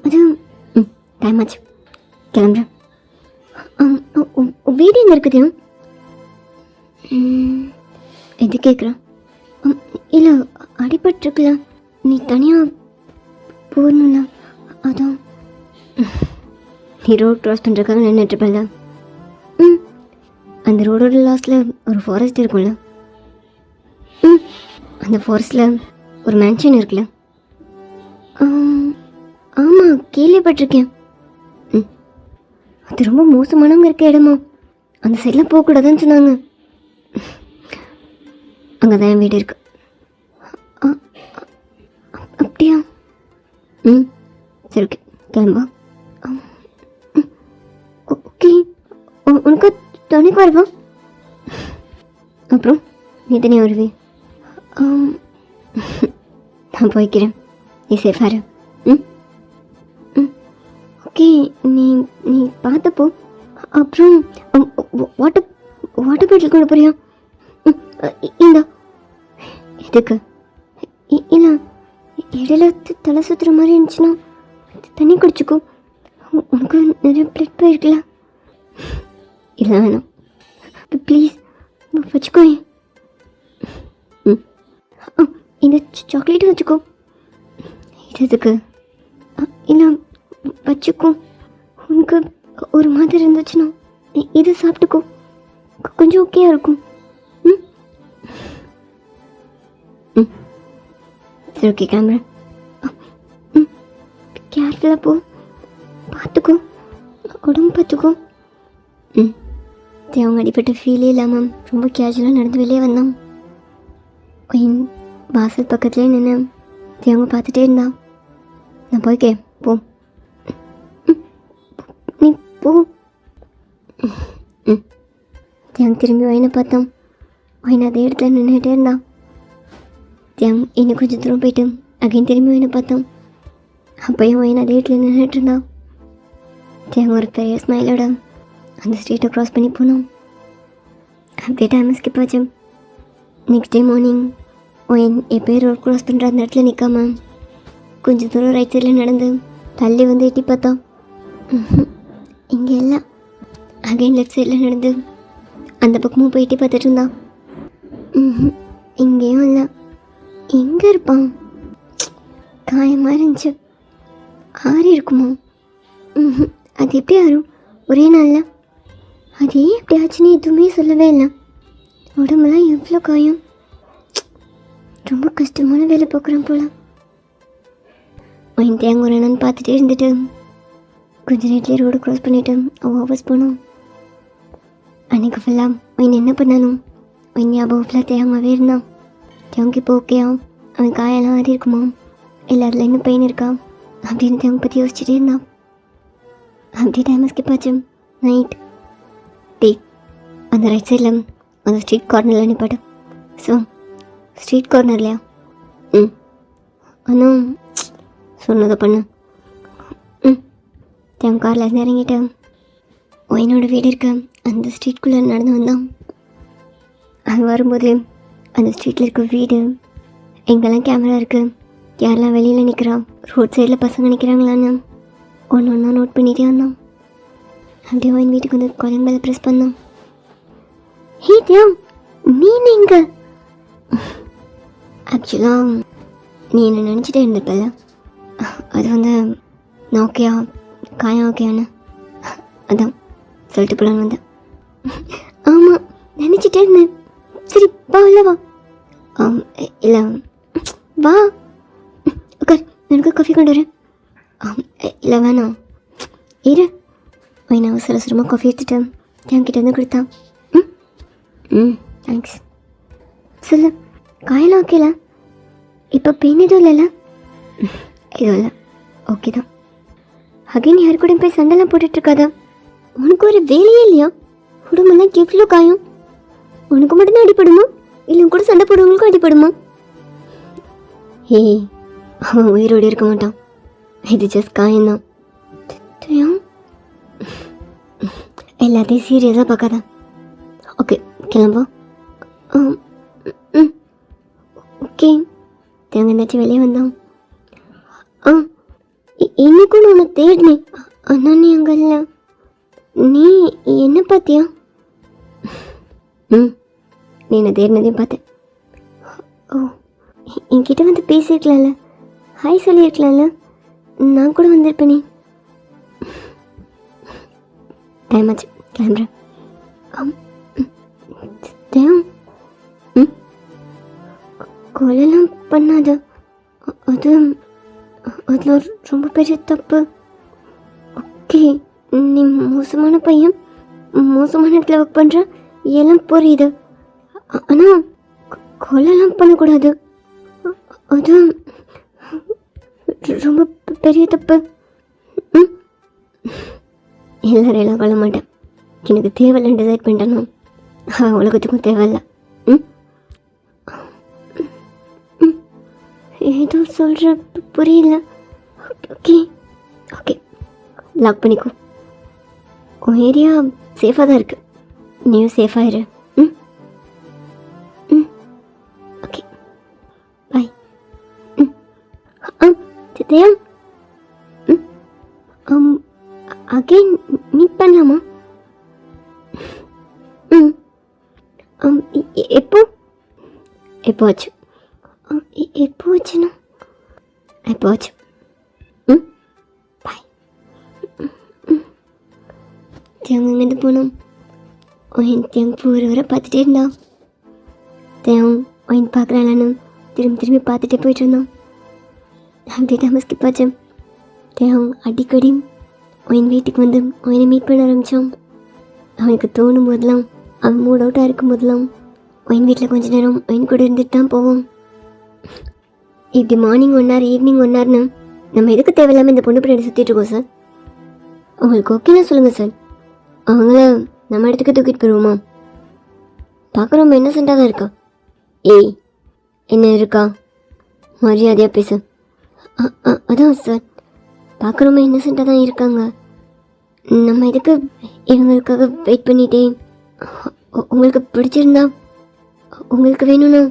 அது டைம் ஆச்சு. கிளம்புறேன். வீடு எங்கே இருக்குது? எது கேட்குறேன்? இல்லை, அடிபட்டுருக்குல, நீ தனியாக போகணும்ல, அதான். நீ ரோட் க்ராஸ் பண்ணுறதுக்காக நின்றுட்டுருப்பல. அந்த ரோடோட லாஸ்ட்டில் ஒரு ஃபாரஸ்ட் இருக்கும்ல. அந்த ஃபாரஸ்ட்டில் ஒரு மேன்ஷன் இருக்குல்ல. ஆமாம், கேள்விப்பட்டிருக்கேன். அது ரொம்ப மோசமானவங்க இருக்க இடமா, அந்த சைடில் போகக்கூடாதுன்னு சொன்னாங்க. அங்கே தான் என் வீடு இருக்கு. அப்படியா? சரி, ஓகே, கிளம்பா. ஓகே, உனக்கு துணைக்கு வருவா? அப்புறம் நீ தனியாக வருவே? நான் போய்க்கிறேன், நீ சேஃபாரு. ஓகே, நீ நீ பார்த்துப்போ. அப்புறம் வாட்டர் பாட்டில் கொண்டு போறியா? இந்தா. எதுக்கு? இல்லை, இடையில தலை சுற்றுற மாதிரி இருந்துச்சுன்னா தண்ணி குடிச்சிக்கோ. உனக்கு நிறைய பிளட் போயிருக்கல. இல்லை வேணாம், ப்ளீஸ் வச்சுக்கோ. இந்த சாக்லேட்டு வச்சுக்கோ. இது எதுக்கு? இல்லை, வச்சுக்கோ. உனக்கு ஒரு மாதிரி இருந்துச்சுன்னா இது சாப்பிட்டுக்கோ, கொஞ்சம் ஓகேயா இருக்கும். சரி, ஓகே, கிளம்புறேன். கேர்ஃபுல்லாக போ, பார்த்துக்கோ, உடம்பு பார்த்துக்கோ. அவங்க அடிப்பட்ட ஃபீலே இல்லாமல் ரொம்ப கேஷுவலாக நடந்து வெளியே வந்தான். வாசல் பக்கத்துலேயே நின்று அவங்க பார்த்துட்டே இருந்தான். நான் போய்க்கே, போ, நீ போ. தியாங் திரும்பி ஒயினை பார்த்தான். ஒயின் அதே இடத்துல நின்றுட்டே இருந்தான். தியாங் இன்னும் கொஞ்சம் தூரம் போயிட்டு அகைன் திரும்பி ஒயினை பார்த்தான். அப்போயும் ஒயின் அதே இடத்துல நின்றுட்டு இருந்தான். தியாங் ஒரு பெரிய ஸ்மைலோட அந்த ஸ்ட்ரீட்டை க்ராஸ் பண்ணி போனோம். அப்படியே டைம் ஸ்கிப் ஆச்சு. நெக்ஸ்ட் டே மார்னிங் ஒயின் எப்போயும் ரோட் க்ராஸ் பண்ணுற அந்த இடத்துல நிற்காம கொஞ்சம் தூரம் ரைட் சைடில் நடந்து தள்ளி வந்து எட்டி பார்த்தோம். இங்கே எல்லாம் அகைன் லெஃப்ட் சைடில் நடந்து அந்த பக்கமும் போய் எட்டி பார்த்துட்டு இருந்தான். இங்கேயும் இல்லை. எங்கே இருப்பான்? காயமாக இருந்துச்சு, ஆறி இருக்குமா? அது எப்படி ஆறும் ஒரே நாளில்? அது ஏன் எப்படி ஆச்சுன்னு எதுவுமே சொல்லவே இல்லை. உடம்புலாம் எவ்வளோ காயம். ரொம்ப கஷ்டமான வேலை பார்க்குறான் போல. ஒயின் தேங்க ஒரு என்னன்னு பார்த்துட்டே இருந்துட்டு கொஞ்சம் நேரத்துலேயே ரோடு க்ராஸ் பண்ணிவிட்டு அவன் வாபஸ் போனோம். அன்றைக்கி ஃபுல்லாக ஒயின் என்ன பண்ணணும், ஒயின் ஞாபகம் ஃபுல்லாக தேங்காவே இருந்தான். தேங்க இப்போ ஓகேயா? அவன் காயெல்லாம் ஆறி இருக்குமா, இல்லை அதில் இன்னும் பெயின் இருக்கா அப்படின்னு தேங்க பற்றி யோசிச்சுட்டே இருந்தான். அப்படியே டைம் ஸ்கிப் ஆச்சு. நைட் டே அந்த ரைட் சைடில் அந்த ஸ்ட்ரீட் கார்னரில் நிப்பாட்டு. ஸோ ஸ்ட்ரீட் கார்னர்லையா? ஆனால் சொன்னதை பண்ணு. தேங்க காரில் இருந்து இறங்கிட்டேன். ஒயினோட வீடு இருக்க அந்த ஸ்ட்ரீட்குள்ளே நடந்து வந்தான். அது வரும்போது அந்த ஸ்ட்ரீட்டில் இருக்க வீடு, எங்கெல்லாம் கேமரா இருக்குது, யாரெல்லாம் வெளியில் நிற்கிறான், ரோட் சைடில் பசங்க நிற்கிறாங்களான்னு ஒன்று ஒன்றா நோட் பண்ணிகிட்டே வந்தான். அப்படியே ஒயின் வீட்டுக்கு வந்து காலிங் பெல்லை ப்ரெஸ் பண்ணான். ஹே தியாங், நீ எங்கே? ஆக்சுவலாக நீ என்ன நினச்சிட்டே இருந்திருப்பல, அது வந்து நான் ஓகேயா, காயம் ஓகேயான்னு அதான் சொல்லிட்டு போலான்னு வந்தேன். ஆமாம், நினச்சிட்டே இருந்தேன். சரி வா, இல்லை வா. இல்லை வா, உட்கார், எனக்கு காஃபி கொண்டு வரேன். இல்லை வேணாம், இரு. ஒயின் அவசர அவசரமாக காஃபி எடுத்துட்டேன். என்கிட்ட வந்து கொடுத்தான். தேங்க்ஸ். சொல்லு, காயெல்லாம் ஓகேல? இப்போ பெயின் எதுவும் இல்லைல்ல? எதுவும் இல்லை, ஓகே தான். அகைன் யாரு கூட போய் சண்டைலாம் போட்டுட்ருக்காதா? உனக்கு ஒரு வேலையே இல்லையா? உடம்பெல்லாம் எவ்வளோ காயம். உனக்கு மட்டும்தான் அடிப்படுமா, இல்லை கூட சண்டை போடுறவங்களுக்கும் அடிப்படுமா? ஏய், அவன் உயிரோடு இருக்க மாட்டான். இது ஜஸ்ட் காயம்தான். எல்லாத்தையும் சீரியஸாக பார்க்காத. ஓகே, கிளம்பா. ஓகே. தேங்க எந்தாச்சும் வெளியே வந்தான். இன்னைக்கும் நான் உன்னை தேடினேன், ஆனால் நீ அங்கே இல்லை. நீ என்ன பார்த்தியா? நீ என்ன தேடினதையும் பார்த்தேன். ஓ, என்கிட்ட வந்து பேசியிருக்கலாம்ல, ஹாய் சொல்லியிருக்கலாம்ல, நான் கூட வந்திருப்பேனே. டைம் ஆச்சு, கிளம்புறேன். தேவம், கொலைலாம் பண்ணாத, அது அதில் ரொம்ப பெரிய தப்பு. ஓகே, நீ மோசமான பையன், மோசமான இடத்துல ஒர்க் பண்ணுற, எல்லாம் புரியுது. ஆனால் கொலைலாம் பண்ணக்கூடாது, அது ரொம்ப பெரிய தப்பு. எல்லாரும் எல்லாம் கொல்ல மாட்டேன், எனக்கு தேவையில்லைன்னு டிசைட் பண்ணிட்டேன்னா உலகத்துக்கும் தேவையில்லை. ஏதோ சொல்கிற புரியல. ஓகே ஓகே, லாக் பண்ணிக்கோ. உன் ஏரியா சேஃபாக தான் இருக்குது, நீயும் சேஃபாக இரு. ஓகே, பாய். தேவ், அகைன் மீட் பண்ணலாமா? எப்போ எப்போ ஆச்சு? எப்போ ஆச்சுண்ணா? எப்போ ஆச்சு? பாய். தேவங்க இங்கேருந்து போனோம். ஒயின் தேவங்க போகிற வர பார்த்துட்டே இருந்தா. தேவன் ஒயின் பார்க்குறாளான்னு திரும்பி பார்த்துட்டே போயிட்டு இருந்தோம். அப்படியே டைம் ஸ்கிப் ஆச்சு. தேவன் அடிக்கடி ஒயின் வீட்டுக்கு வந்து ஒயினை மீட் பண்ண ஆரம்பித்தான். அவனுக்கு தோணும் போதெல்லாம், அவன் மூட் அவுட்டாக இருக்கும் போதெல்லாம் ஒயின் வீட்டில் கொஞ்ச நேரம் ஒயின் கூட இருந்துட்டு தான் போவோம். இப்படி மார்னிங் 1 hour ஈவினிங் 1 hourனு நம்ம எதுக்கு தேவையில்லாமல் இந்த பொண்ணு பின்னாடி சுற்றிட்டு இருக்கோம் சார்? உங்களுக்கு ஓகேனா சொல்லுங்கள் சார், அவங்கள நம்ம இடத்துக்கு தூக்கிட்டு போயிடுவோமா? பார்க்க ரொம்ப இன்னசென்ட்டாக தான் இருக்கா. ஏய், என்ன இருக்கா? மரியாதையாக பேசு. அதான் சார், பார்க்க ரொம்ப இன்னசென்ட்டாக தான் இருக்காங்க. நம்ம இதுக்கு இவங்களுக்காக வெயிட் பண்ணிட்டே, உங்களுக்கு பிடிச்சிருந்தா, உங்களுக்கு வேணும்னா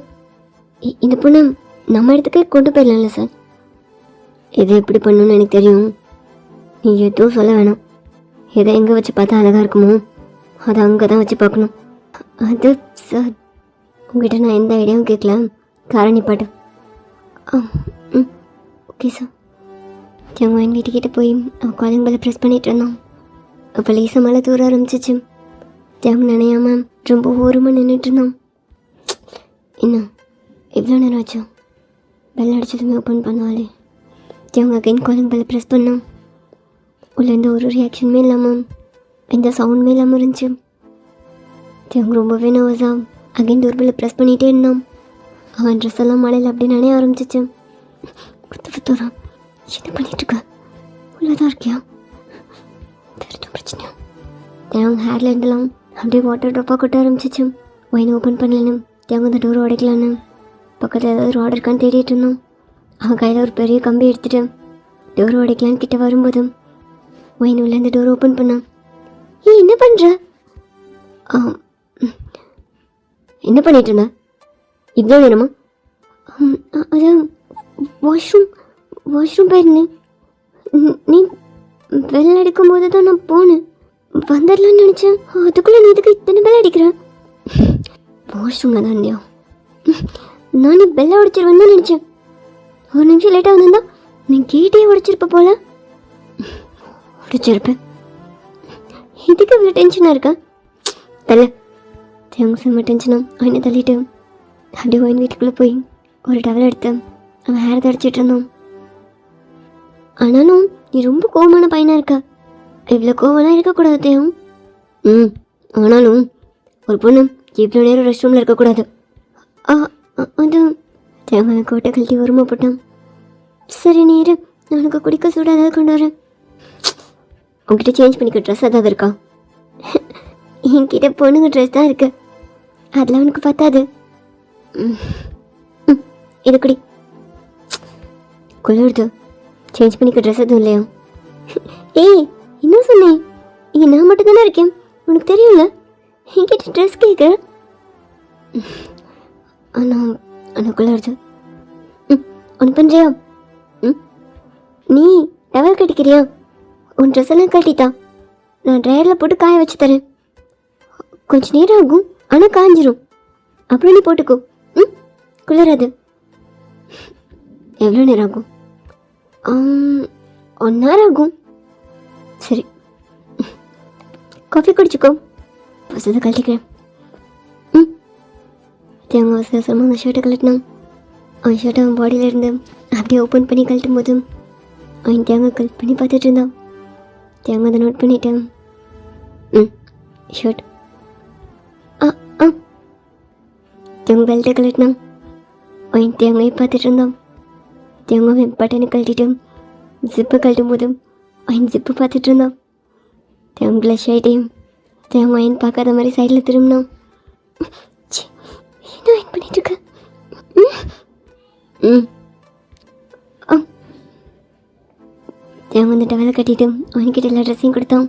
இந்த பொண்ணு நம்ம இடத்துக்கே கொண்டு போயிடலாம்ல சார். எதை எப்படி பண்ணணும்னு எனக்கு தெரியும், நீ எதுவும் சொல்ல வேணாம். எதை எங்கே வச்சு பார்த்தா அழகாக இருக்குமோ அதை அங்கே தான் வச்சு பார்க்கணும். அது சார், உங்கள்கிட்ட நான் எந்த ஐடியாவும் கேட்கல, காரணி பாட்டு. Okay sir. அவங்க என் வீட்டுக்கிட்ட போய் அவன் காலிங் பெல்லை ப்ரெஸ் பண்ணிகிட்டு இருந்தான். அப்போ லேசாக மழை தூர ஆரம்பிச்சிச்சு. ஜாம் நினையாமல் ரொம்ப ஓரமாக நின்றுட்டு இருந்தான். என்ன எவ்வளோ நேரம் ஆச்சோ? பெல் அடிச்சதுமே ஓப்பன் பண்ணாலே அவங்க அகைன் காலிங் பெல்லை ப்ரெஸ் பண்ணான். உள்ளேருந்து ஒரு ரியாக்ஷனுமே இல்லாமல், எந்த சவுண்டுமே இல்லாமல் இருந்துச்சு. அவங்க ரொம்பவே நர்வஸாக அகைன் டோர் பெல்லை ப்ரெஸ் பண்ணிகிட்டே இருந்தான். அவன் ட்ரெஸ் எல்லாம் மழையில் அப்படியே நனைய ஆரம்பிச்சிச்சு. குத்துறான், என்ன பண்ணிகிட்ருக்க? உள்ளதான் இருக்கியா? வேறு எதுவும் பிரச்சனையா? அவங்க ஹேரில் இருந்தலாம் அப்படியே வாட்டர் ட்ராப்பாக கொட்ட ஆரம்பிச்சிச்சு. ஒயின் ஓப்பன் பண்ணலன்னு அவங்க அந்த டோர் உடைக்கலான்னு பக்கத்தில் ஏதாவது ஒரு ஆர்டருக்கான்னு தேடிட்டு இருந்தோம். அவன் கையில் ஒரு பெரிய கம்பி எடுத்துகிட்டு டோர் உடைக்கலான்னு கிட்ட வரும்போது ஒயின் உள்ள இந்த டோர் ஓப்பன் பண்ணான். என்ன பண்ணுற? என்ன பண்ணிட்டு இருந்த? இவ்வளோ நேரமா? அதான் வாஷ்ரூம் போயிருந்தேன். நீ பெல் அடிக்கும் போது தான் நான் போனேன், வந்துடலான்னு நினச்சேன். அதுக்குள்ளே நீ இதுக்கு இத்தனை பெல் அடிக்கிற? வாஷ்ரூமில் தான் இருந்தியா? நான் நீ பெல்லை உடைச்சிருவேன்னு தான் நினச்சேன். ஒரு நிமிஷம் லேட்டாக வந்திருந்தா நீ கேட்டே உடைச்சிருப்ப போல. உடைச்சிருப்பேன். இதுக்கு இவ்வளோ டென்ஷனாக இருக்கா? தலை தேங்க செம்ம டென்ஷனாக அவனை தள்ளிட்டு அப்படியே ஒயின் வீட்டுக்குள்ளே போய் ஒரு டவல் எடுத்து அவன் ஹேர் தடிச்சிட்டு இருந்தான். ஆனாலும் நீ ரொம்ப கோவமான பையனாக இருக்கா. இவ்வளோ கோவம்லாம் இருக்கக்கூடாது தேவம். ஆனாலும் ஒரு பொண்ணு இவ்வளோ நேரம் ரெஸ்ட் ரூமில் இருக்கக்கூடாது. அது தேவன் கோட்டை கழட்டி வருமா போட்டான். சரி நீரு, நான் உனக்கு குடிக்க சூடாக ஏதாவது கொண்டு வரேன். உங்ககிட்ட சேஞ்ச் பண்ணிக்க ட்ரெஸ் ஏதாவது இருக்கா? என்கிட்ட பொண்ணுங்க ட்ரெஸ் தான் இருக்கு, அதில் உனக்கு பத்தாது. இது குடி. குளிர்து, சேஞ்ச் பண்ணிக்க ட்ரெஸ் எதுவும் இல்லையா? ஏய், என்ன சொன்னேன்? இங்கே நான் மட்டும் தானே இருக்கேன், உனக்கு தெரியும்ல. என்கிட்ட ட்ரெஸ் கேட்குற? ஆனால் குளிர்து. ஒன்று பண்ணுறியா? நீ டவல் கட்டிக்கிறியா? உன் ட்ரெஸ் எல்லாம் கட்டிட்டா நான் ட்ரையரில் போட்டு காய வச்சு தரேன். கொஞ்சம் நேரம் ஆகும், ஆனால் காஞ்சிரும். அப்புறம் நீ போட்டுக்கோ. ம், குளிராது. எவ்வளோ நேரம் ஆகும்? 1 hour ஆகும். சரி, காஃபி குடிச்சிக்கோ. வசதி கழட்டிக்கிறேன். ம். தேவங்க அவசரமாக அந்த ஷர்ட்டை கழட்டினான். அவன் ஷர்ட்டை அவன் பாடியில் இருந்து அப்படியே ஓப்பன் பண்ணி கழட்டும் போது அவன் தேங்காய் கல் பண்ணி பார்த்துட்டு இருந்தான். தேங்காய் அதை நோட் பண்ணிட்டேன். ம், ஷர்ட். தேவங்க பெல்ட்டை கழட்டினான். அவன் தேங்காயை பார்த்துட்டு இருந்தான். தேங்காய் பட்டனை கழட்டிட்டு ஜிப்பை கழட்டும் போது அவன் ஜிப்பு பார்த்துட்டு இருந்தான். தேவன் ப்ளஷ் ஆகிட்டேன். தேங்காயின் பார்க்காத மாதிரி சைடில் திரும்பினான். என்ன வெயிட் பண்ணிட்டுருக்க? ம். தேவன் வந்து டவலை கட்டிட்டு அவன்கிட்ட எல்லா ட்ரெஸ்ஸையும் கொடுத்தான்.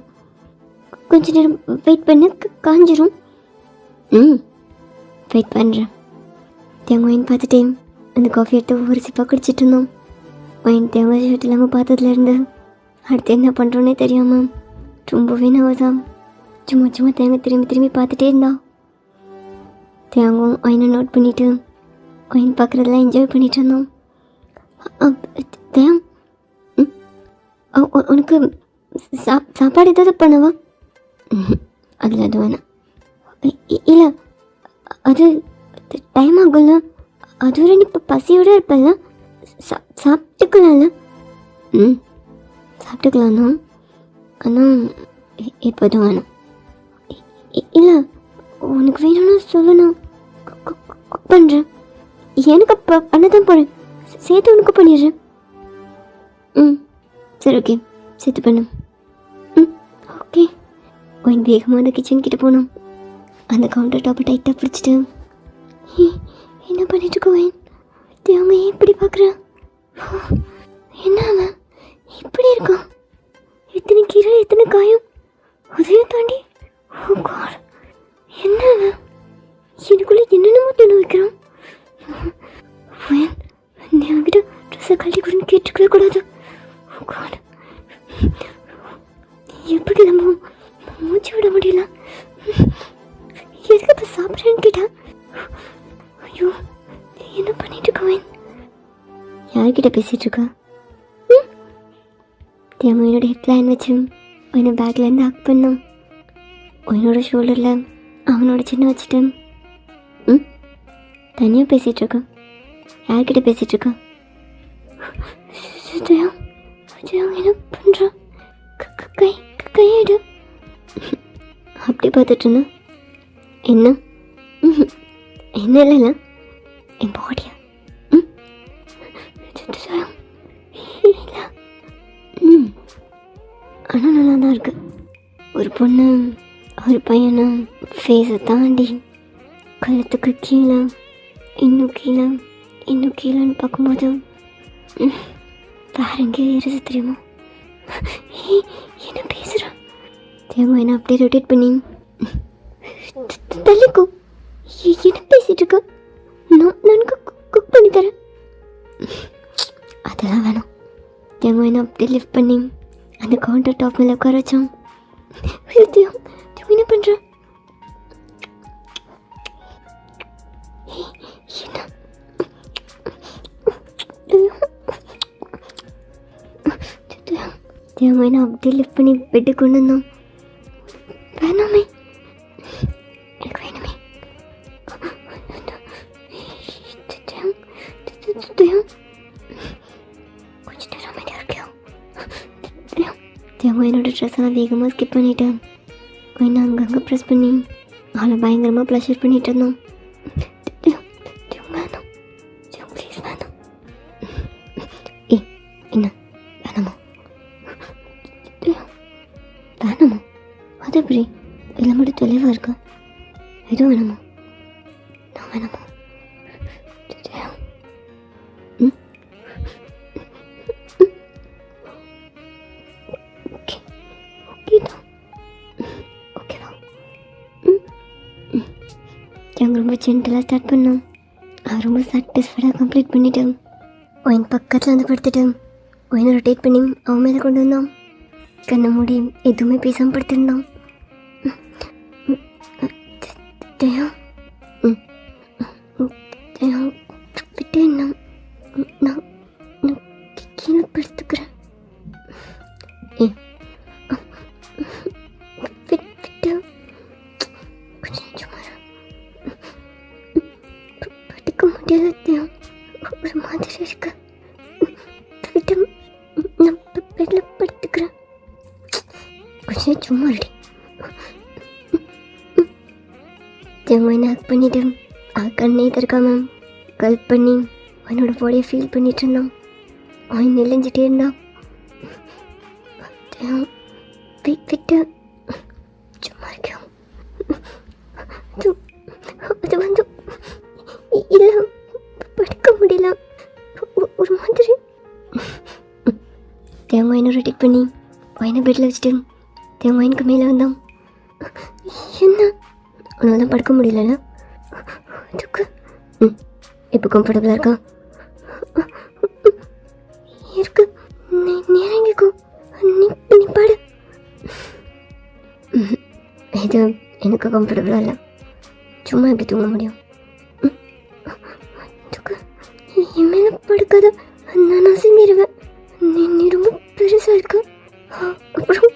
கொஞ்ச நேரம் வெயிட் பண்ண காஞ்சிரும். ம், வெயிட் பண்ணுறேன். தேங்காயின் பார்த்துட்டேன். அந்த காஃபி எடுத்து ஒவ்வொரு சிப்பாக குடிச்சிட்டு இருந்தோம். அவன் தேங்காய் ஷர்ட் இல்லாமல் பார்த்ததுலேருந்து அடுத்து என்ன பண்ணுறோன்னே தெரியாமல் ரொம்பவே நவசாம். சும்மா தேங்காய் திரும்பி பார்த்துட்டே இருந்தா. தேங்காய் அவனை நோட் பண்ணிவிட்டு அவன் பார்க்குறதெல்லாம் என்ஜாய் பண்ணிட்டு இருந்தோம். தேங், உனக்கு சாப்பாடு ஏதாவது பண்ணவா? அதில் அது வேணாம். இல்லை, அது டைம் ஆகும்ல. அதுவரை நீ இப்போ பசியோடு இருப்பல்ல, சாப்பிட்டுக்கலாம்ல. ம், சாப்பிட்டுக்கலாம் தான். ஆனால் இப்போதும் வேணும். இல்லை, உனக்கு வேணும்னு சொல்லணும். குக் பண்ணுறேன். எனக்கு பண்ண தான் போகிறேன். சேர்த்து உனக்கு பண்ணிடுறேன். ம், சரி, ஓகே, சேர்த்து பண்ணு. ம், ஓகே. ஒயின் வேகமாக அந்த கிச்சன் கிட்டே போனோம். அந்த கவுண்டர் டாப்பை டைட்டாக பிடிச்சிட்டு என்ன பண்ணிட்டு இருக்கோம்? அவங்க ஏன் இப்படி பார்க்குறான்? என்ன அவன் இப்படி இருக்கான்? எத்தனை கீரை, எத்தனை காயம், அதையும் தாண்டி என்ன அவன் எனக்குள்ளே என்னென்னமோ தண்ணி வைக்கிறான். நீ அவன்கிட்ட ட்ரெஸ்ஸை கழட்டி கொடுன்னு கேட்டுக்கவே கூடாது. எப்படி நம்ம மூச்சு விட முடியல? எதுக்கு இப்போ சாப்பிட்றேன்னு கேட்டேன். ஐயோ, என்ன பண்ணிட்டு இருக்கவேன்? யார்கிட்ட பேசிகிட்டு இருக்கா? தேவை என்னோட ஹெட்லைன் வச்சு அவனை பேக்லேருந்து ஹக் பண்ணான். அவனோட ஷோல்டரில் அவனோட சின்ன வச்சுட்டேன். ம், தனியாக பேசிகிட்டு இருக்கான். யார்கிட்ட பேசிகிட்டு இருக்கா? என்ன பண்ணுறான்? கையிடு. அப்படி பார்த்துட்டு இருந்தா. என்ன? என்ன இல்லைல்ல, என் பாடியா? ம், ஆனால் நல்லா தான் இருக்கு. ஒரு பொண்ணு ஒரு பையனை ஃபேஸை தாண்டி கழுத்துக்கு கீழே இன்னும் கீழேன்னு பார்க்கும்போது வேற எங்கேயோ ஏறுது தெரியுமா? என்ன பேசுகிறான்? தேவை என்ன அப்படியே ரொட்டேட் பண்ணி தள்ளிக்கோ. என்ன பேசிகிட்டு இருக்க? நான் குக் பண்ணி தரேன். அதெல்லாம் வேணாம். தேவை என்ன அப்படியே லிஃப்ட் பண்ணி அந்த கவுண்டர் டாப் மேலே உட்கார வச்சான். என்ன பண்ணுற? தேவை என்ன அப்படியே லிஃப்ட் பண்ணி பெட்டு கொண்டு வந்தோம். வேணாமே, எனக்கு வேணுமே. கொஞ்சம் நேரம் அமைதியாக இருக்கியா? தேவை என்னோட ட்ரெஸ்ஸெல்லாம் வேகமாக ஸ்கிப் பண்ணிட்டேன். என்ன அங்கங்கே ப்ரெஸ் பண்ணி அவளை பயங்கரமாக ப்ளஷர் பண்ணிட்டு இருந்தோம். வேணாம், ப்ளீஸ் வேணாம். என்ன வேணாமா? வேணாமா? அது எப்படி? எல்லாம் மட்டும் தெளிவாக இருக்கா? எதுவும் வேணாமா? நான் வேணாமா? ம், ஓகே, ஓகே தான். ஓகேவா? நாங்கள் ரொம்ப ஜென்டலாக ஸ்டார்ட் பண்ணோம். அவன் ரொம்ப சாட்டிஸ்ஃபைடாக கம்ப்ளீட் பண்ணிட்டேன். அவன் பக்கத்தில் வந்து படுத்துட்டேன். அவனை ரொட்டேட் பண்ணி அவன் மேலே கொண்டு வந்தான். கண்ண மூடி எதுவுமே பேசாமல் படுத்திருந்தான். தயம் தயம் விட்டு நான் நான் கீழே படுத்துக்கிறேன். விட்டு கொஞ்சம் சும்மா படுக்க முடியல தயம், ஒரு மாதிரி இருக்கு. விட்டு நான் பெட்டில் படுத்துக்கிறேன். கொஞ்சம் சும்மா ரெடி ஜம்மைனை ஹக் பண்ணிட்டு கண்ணே திறக்காம கல்ப் பண்ணி அவனோட பாடியை ஃபீல் பண்ணிட்டு இருந்தான். அவன் நெல்லைஞ்சிட்டே இருந்தான். விட்டு சும்மா இருக்கோம். அது வந்து இல்லை படுக்க முடியல, ஒரு மாதிரி. தேங்காயினை ரெடிட் பண்ணி வாயினை பெட்டில் வச்சுட்டு தேங்காயினுக்கு மேலே வந்தான். என்ன உன்னால தான் படுக்க முடியலல்ல? அதுக்கு இப்போ கம்ஃபர்டபுளாக இருக்கா? இருக்கு. நேரங்கிக்கோ, நீ பாடு. இது எனக்கு கம்ஃபர்டபுளாக இல்லை, சும்மா எப்படி தூங்க முடியும்? அதுக்கு என் மேலே படுக்காத, நான் அசிங்கிடுவேன். நீ ரொம்ப பெருசாக இருக்க. அப்புறம்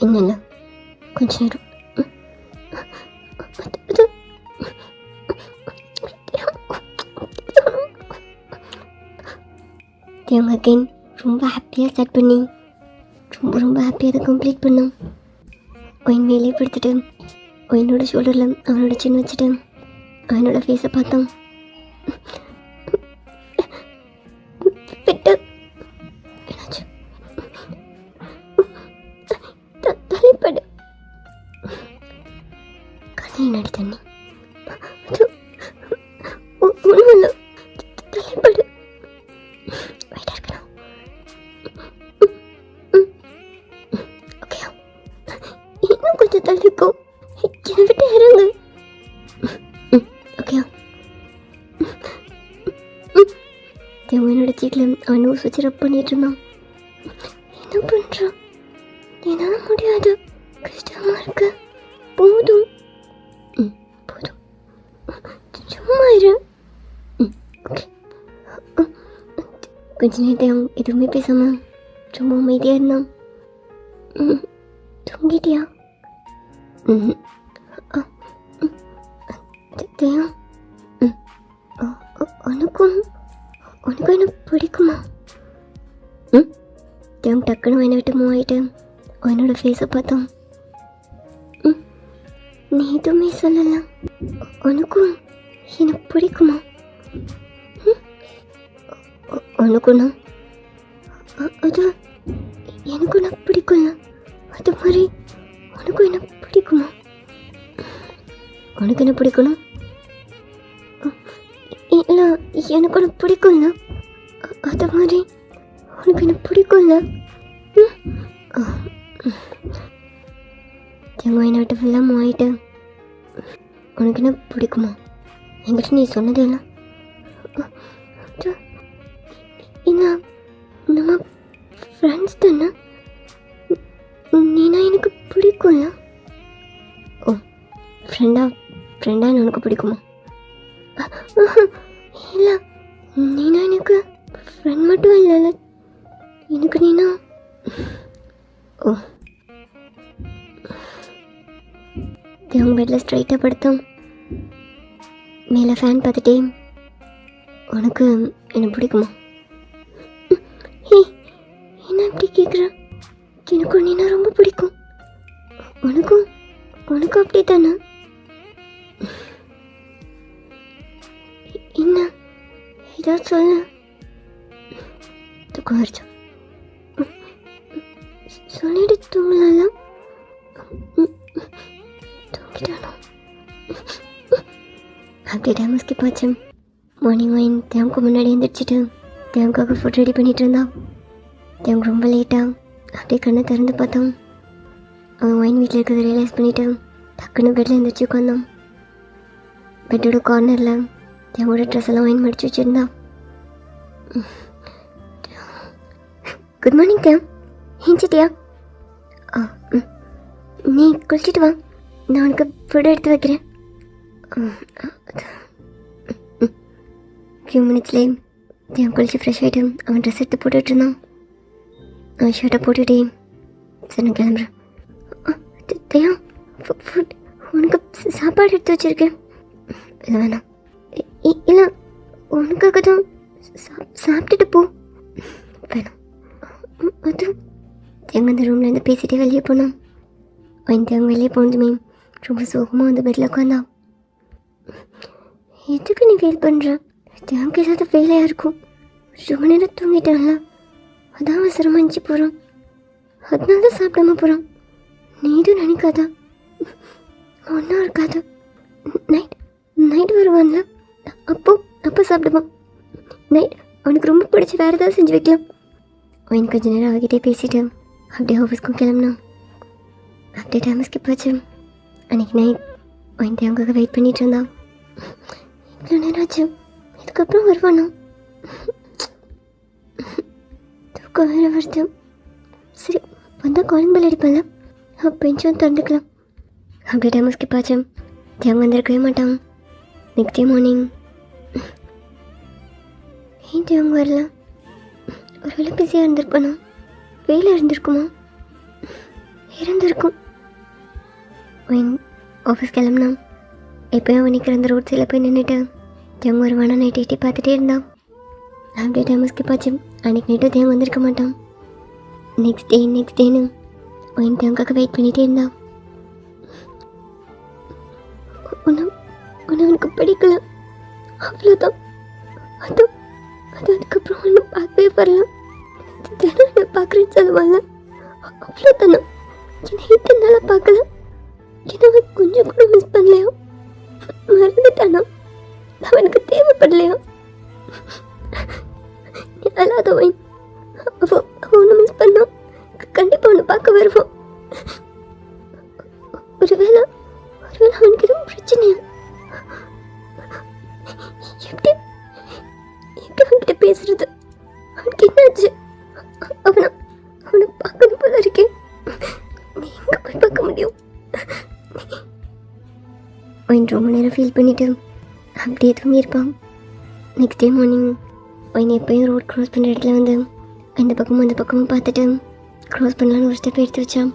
என்னென்ன கொஞ்சம் நேரம் தேவங்க அகைன் ரொம்ப ஹாப்பியாக ஸ்டார்ட் பண்ணி ரொம்ப ஹாப்பியாக அதை கம்ப்ளீட் பண்ணோம். ஒயின் மேலே படுத்துட்டு ஒயினோட ஷோல்டரில் அவனோட சின்ன வச்சுட்டு அவனோட ஃபேஸை பார்த்தோம். விட்டு என்னாச்சு? தலைப்படு கண்ணை நடி தண்ணி ஒன்றும் இல்லை, தலைப்படு வெயிட்டாக இருக்கலாம். ஓகே இன்னும் கொஞ்சம் தள்ளிக்கும், என்னை விட்டு இறங்கு. ஓகே தேவனோட சீட்டில் அவன் நோஸ் வச்சு ரப் பண்ணிட்டு இருந்தான். என்ன பண்ணுறான்? என்னால் முடியாது, கஷ்டமாக இருக்கு. போதும் போதும், சும்மா இரு. ஓகே கொஞ்ச நேரத்தை எதுவுமே பேசாம ரொம்ப அமைதியாக இருந்தான். தூங்கிட்டியா? தேவம் உனக்கும் என்ன பிடிக்குமா? தேவம் டக்குன்னு என்னை விட்டு மூவ் ஆகிட்டு அவனோட ஃபேஸை பார்த்தோம். நீ எதுவுமே சொல்லலாம். உனக்கும் என்ன பிடிக்குமா? உனக்குண்ணா அது எனக்கும் நான் பிடிக்கும்ல, அது மாதிரி உனக்கும் என்ன பிடிக்குமா? உனக்கு என்ன பிடிக்கணும்? இல்லை எனக்கு ஒன்று பிடிக்கும்ல, அது மாதிரி உனக்கு என்ன பிடிக்கும்ல? தேங்காய் நாட்டு ஃபுல்லாக மாயிட்டு உனக்கு என்ன பிடிக்குமா? என்கிட்ட நீ சொன்னதே இல்லை. இல்லை நம்ம ஃப்ரெண்ட்ஸ் தானே, நீனா எனக்கு பிடிக்கும்ல. ஓ ஃப்ரெண்டா உனக்கு பிடிக்குமா? இல்லை நீனா எனக்கு ஃப்ரெண்ட் மட்டும் இல்லைல்ல, எனக்கு நீனா. ஓ தேவங்க பெட்டில் ஸ்ட்ரைட்டாக படுத்தோம். மேலே ஃபேன் பார்த்துட்டே உனக்கு என்ன பிடிக்குமா? என்ன இப்படி கேட்குற? எனக்கும் நீனா ரொம்ப பிடிக்கும். உனக்கும் அப்படி தானே? என்ன ஏதாவது சொல்ல. தூக்கம் வருச்சா? சொல்லிட்டு தூங்கலாம். தூங்கிட்டானோ? அப்படியே டைம் ஸ்கிப் ஆச்சு. மார்னிங் ஒயின் தேவனுக்கு முன்னாடி எழுந்திரிச்சிட்டு தேவனுக்காக ஃபுட் ரெடி பண்ணிகிட்டு இருந்தான். தேவனுக்கு ரொம்ப லேட்டாக அப்படியே கண்ணை திறந்து பார்த்தோம். அவன் ஒயின் வீட்டில் இருக்கிறத ரியலைஸ் பண்ணிவிட்டு டக்குன்னு பெட்டில் எழுந்திரிச்சு உட்காந்தான். பெட்டோட கார்னரில் தேவனோட ட்ரெஸ் எல்லாம் ஒயின் மடிச்சு வச்சுருந்தான். குட் மார்னிங் தேவ், ஏஞ்சிட்டியா? நீ குளிச்சுட்டு வா, நான் உனக்கு ஃபுட் எடுத்து வைக்கிறேன். ஃபியூ மினிட்ஸ்லேயே தேவன் குளிச்சு ஃப்ரெஷ் ஆகிட்டு அவன் ட்ரெஸ் எடுத்து போட்டுட்டு இருந்தான். அவன் ஷர்ட்டை போட்டுட்டே சரி நான் கிளம்புறேன். தேவன் ஃபுட் உனக்கு சாப்பாடு எடுத்து வச்சுருக்கேன். இல்லை வேணாம், இல்லை உனக்காக தான் சாப்பிட்டுட்டு போ. வேணாம். அது தேவன் அந்த ரூம்லேருந்து பேசிகிட்டே வெளியே போனான். அவன் தேவன் வெளியே போனதுமே ரொம்ப சோகமாக வந்து பெட்டில் உட்காந்தான். எதுக்கு நீ ஃபீல் பண்ணுற? தேவனுக்கு ஏதாவது வேலையாக இருக்கும். ரொம்ப நேரம் தூங்கிட்டான்ல, அதான் அவசரமாக இருந்துச்சு போகிறான். அதனால தான் சாப்பிடாம போகிறான். நீ எதுவும் நினைக்காதா? ஒன்றும் இருக்காது. நைட் வருவான்ல, அப்போ சாப்பிடுவான். நைட் அவனுக்கு ரொம்ப பிடிச்சி வேறு ஏதாவது செஞ்சு வைக்கலாம். அவன் கொஞ்சம் நேரம் அவகிட்டே பேசிட்டு அப்படியே ஆஃபீஸ்க்கும் கிளம்புனான். அப்படியே டைம் ஸ்கிப் ஆச்சு. அன்றைக்கி நைட் அவன் தேவனுக்காக வெயிட் பண்ணிகிட்டு இருந்தான். இவ்வளோ நேரம் ஆச்சு, இதுக்கப்புறம் வருவானா? தூக்கம் வேறு வருது. சரி வந்தால் காலிங் பெல் அடிப்பேன்ல, அப்போ எஞ்சும் திறந்துக்கலாம். அப்படியே டைம் ஸ்கிப் ஆச்சு. தேவன் வந்திருக்கவே மாட்டான். நெக்ஸ்ட் டே மார்னிங் ஏன் தேவன் வரல? ஒரு வேலை பிஸியாக இருந்திருப்பானா? வேலை இருந்திருக்குமா? இருந்திருக்கும். ஆஃபீஸ் கிளம்புனான். எப்போயும் அவன் நிற்கிற அந்த ரோட் சைடில் போய் நின்றுட்டு தேவன் வருவானா நைட் எட்டி பார்த்துட்டே இருந்தான். அப்படியே டைம் ஸ்கிப் ஆச்சு. அன்றைக்கி நைட்டும் தேவன் வந்திருக்க மாட்டான். நெக்ஸ்ட் டேன்னு அவன் தேவனுக்காக வெயிட் பண்ணிகிட்டே இருந்தான். உன்னை அவனுக்கு பிடிக்கல, அவ்வளோதான். அதுக்கப்புறம் ஒன்று பார்க்கவே வரல. தினம் என்னை பார்க்குறேன்னு சொல்லுவாங்க, அவ்வளோதானே. என்னை இத்தனை நாளாக பார்க்கல, என்னை கொஞ்சம் கூட மிஸ் பண்ணலையா? மறந்துட்டானா? அவனுக்கு தேவைப்படலையா? அல்லாதவன் அவன் ஒன்று மிஸ் பண்ணான். கண்டிப்பாக ஒன்று பார்க்க வருவான். ஒருவேளை அவனுக்கு எதுவும் பிரச்சனையா? எப்படி அவன்கிட்ட பேசுறது? அவனுக்கு என்னாச்சு? அவனை பார்க்கணும் போல இருக்கேன். நீ எங்கே போய் பார்க்க முடியும்? அவன் ரொம்ப நேரம் ஃபீல் பண்ணிவிட்டு அப்படியே தூங்கியிருப்பான். நெக்ஸ்ட் டே மார்னிங் அவன் எப்போயும் ரோட் க்ராஸ் பண்ணுற இடத்துல வந்து இந்த பக்கமும் அந்த பக்கமும் பார்த்துட்டு க்ராஸ் பண்ணலான்னு ஒரு ஸ்டெப் எடுத்து வச்சான்.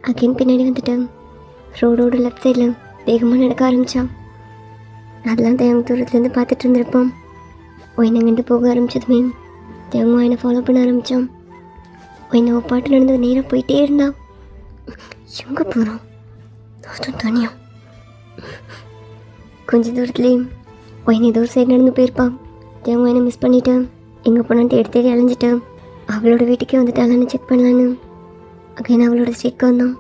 அகைன் பின்னாடி வந்துட்டு ரோடோட லெஃப்ட் சைடில் வேகமாக நடக்க ஆரம்பித்தான். அதெல்லாம் தேவன் தூரத்துலேருந்து பார்த்துட்டு இருந்திருப்பான். ஒயின் அங்கேருந்து போக ஆரம்பித்ததுமே தேவன் ஒயினை ஃபாலோ பண்ண ஆரம்பித்தான். ஒயினை பாட்டு நடந்து நேராக போயிட்டே இருந்தான். எங்கே போகிறான்? அதுவும் தனியாக. கொஞ்சம் தூரத்துலேயே ஒயின் ஏதோ ஒரு சைடு நடந்து போயிருப்பான். தேவன் ஒயினை மிஸ் பண்ணிவிட்டு எங்கே போனான்னு தேடி அலைஞ்சிட்டு அவளோட வீட்டுக்கே வந்துட்டாளான்னு செக் பண்ணலான்னு அகைன் அவளோட ஸ்ட்ரீட்க்கு வந்தான்.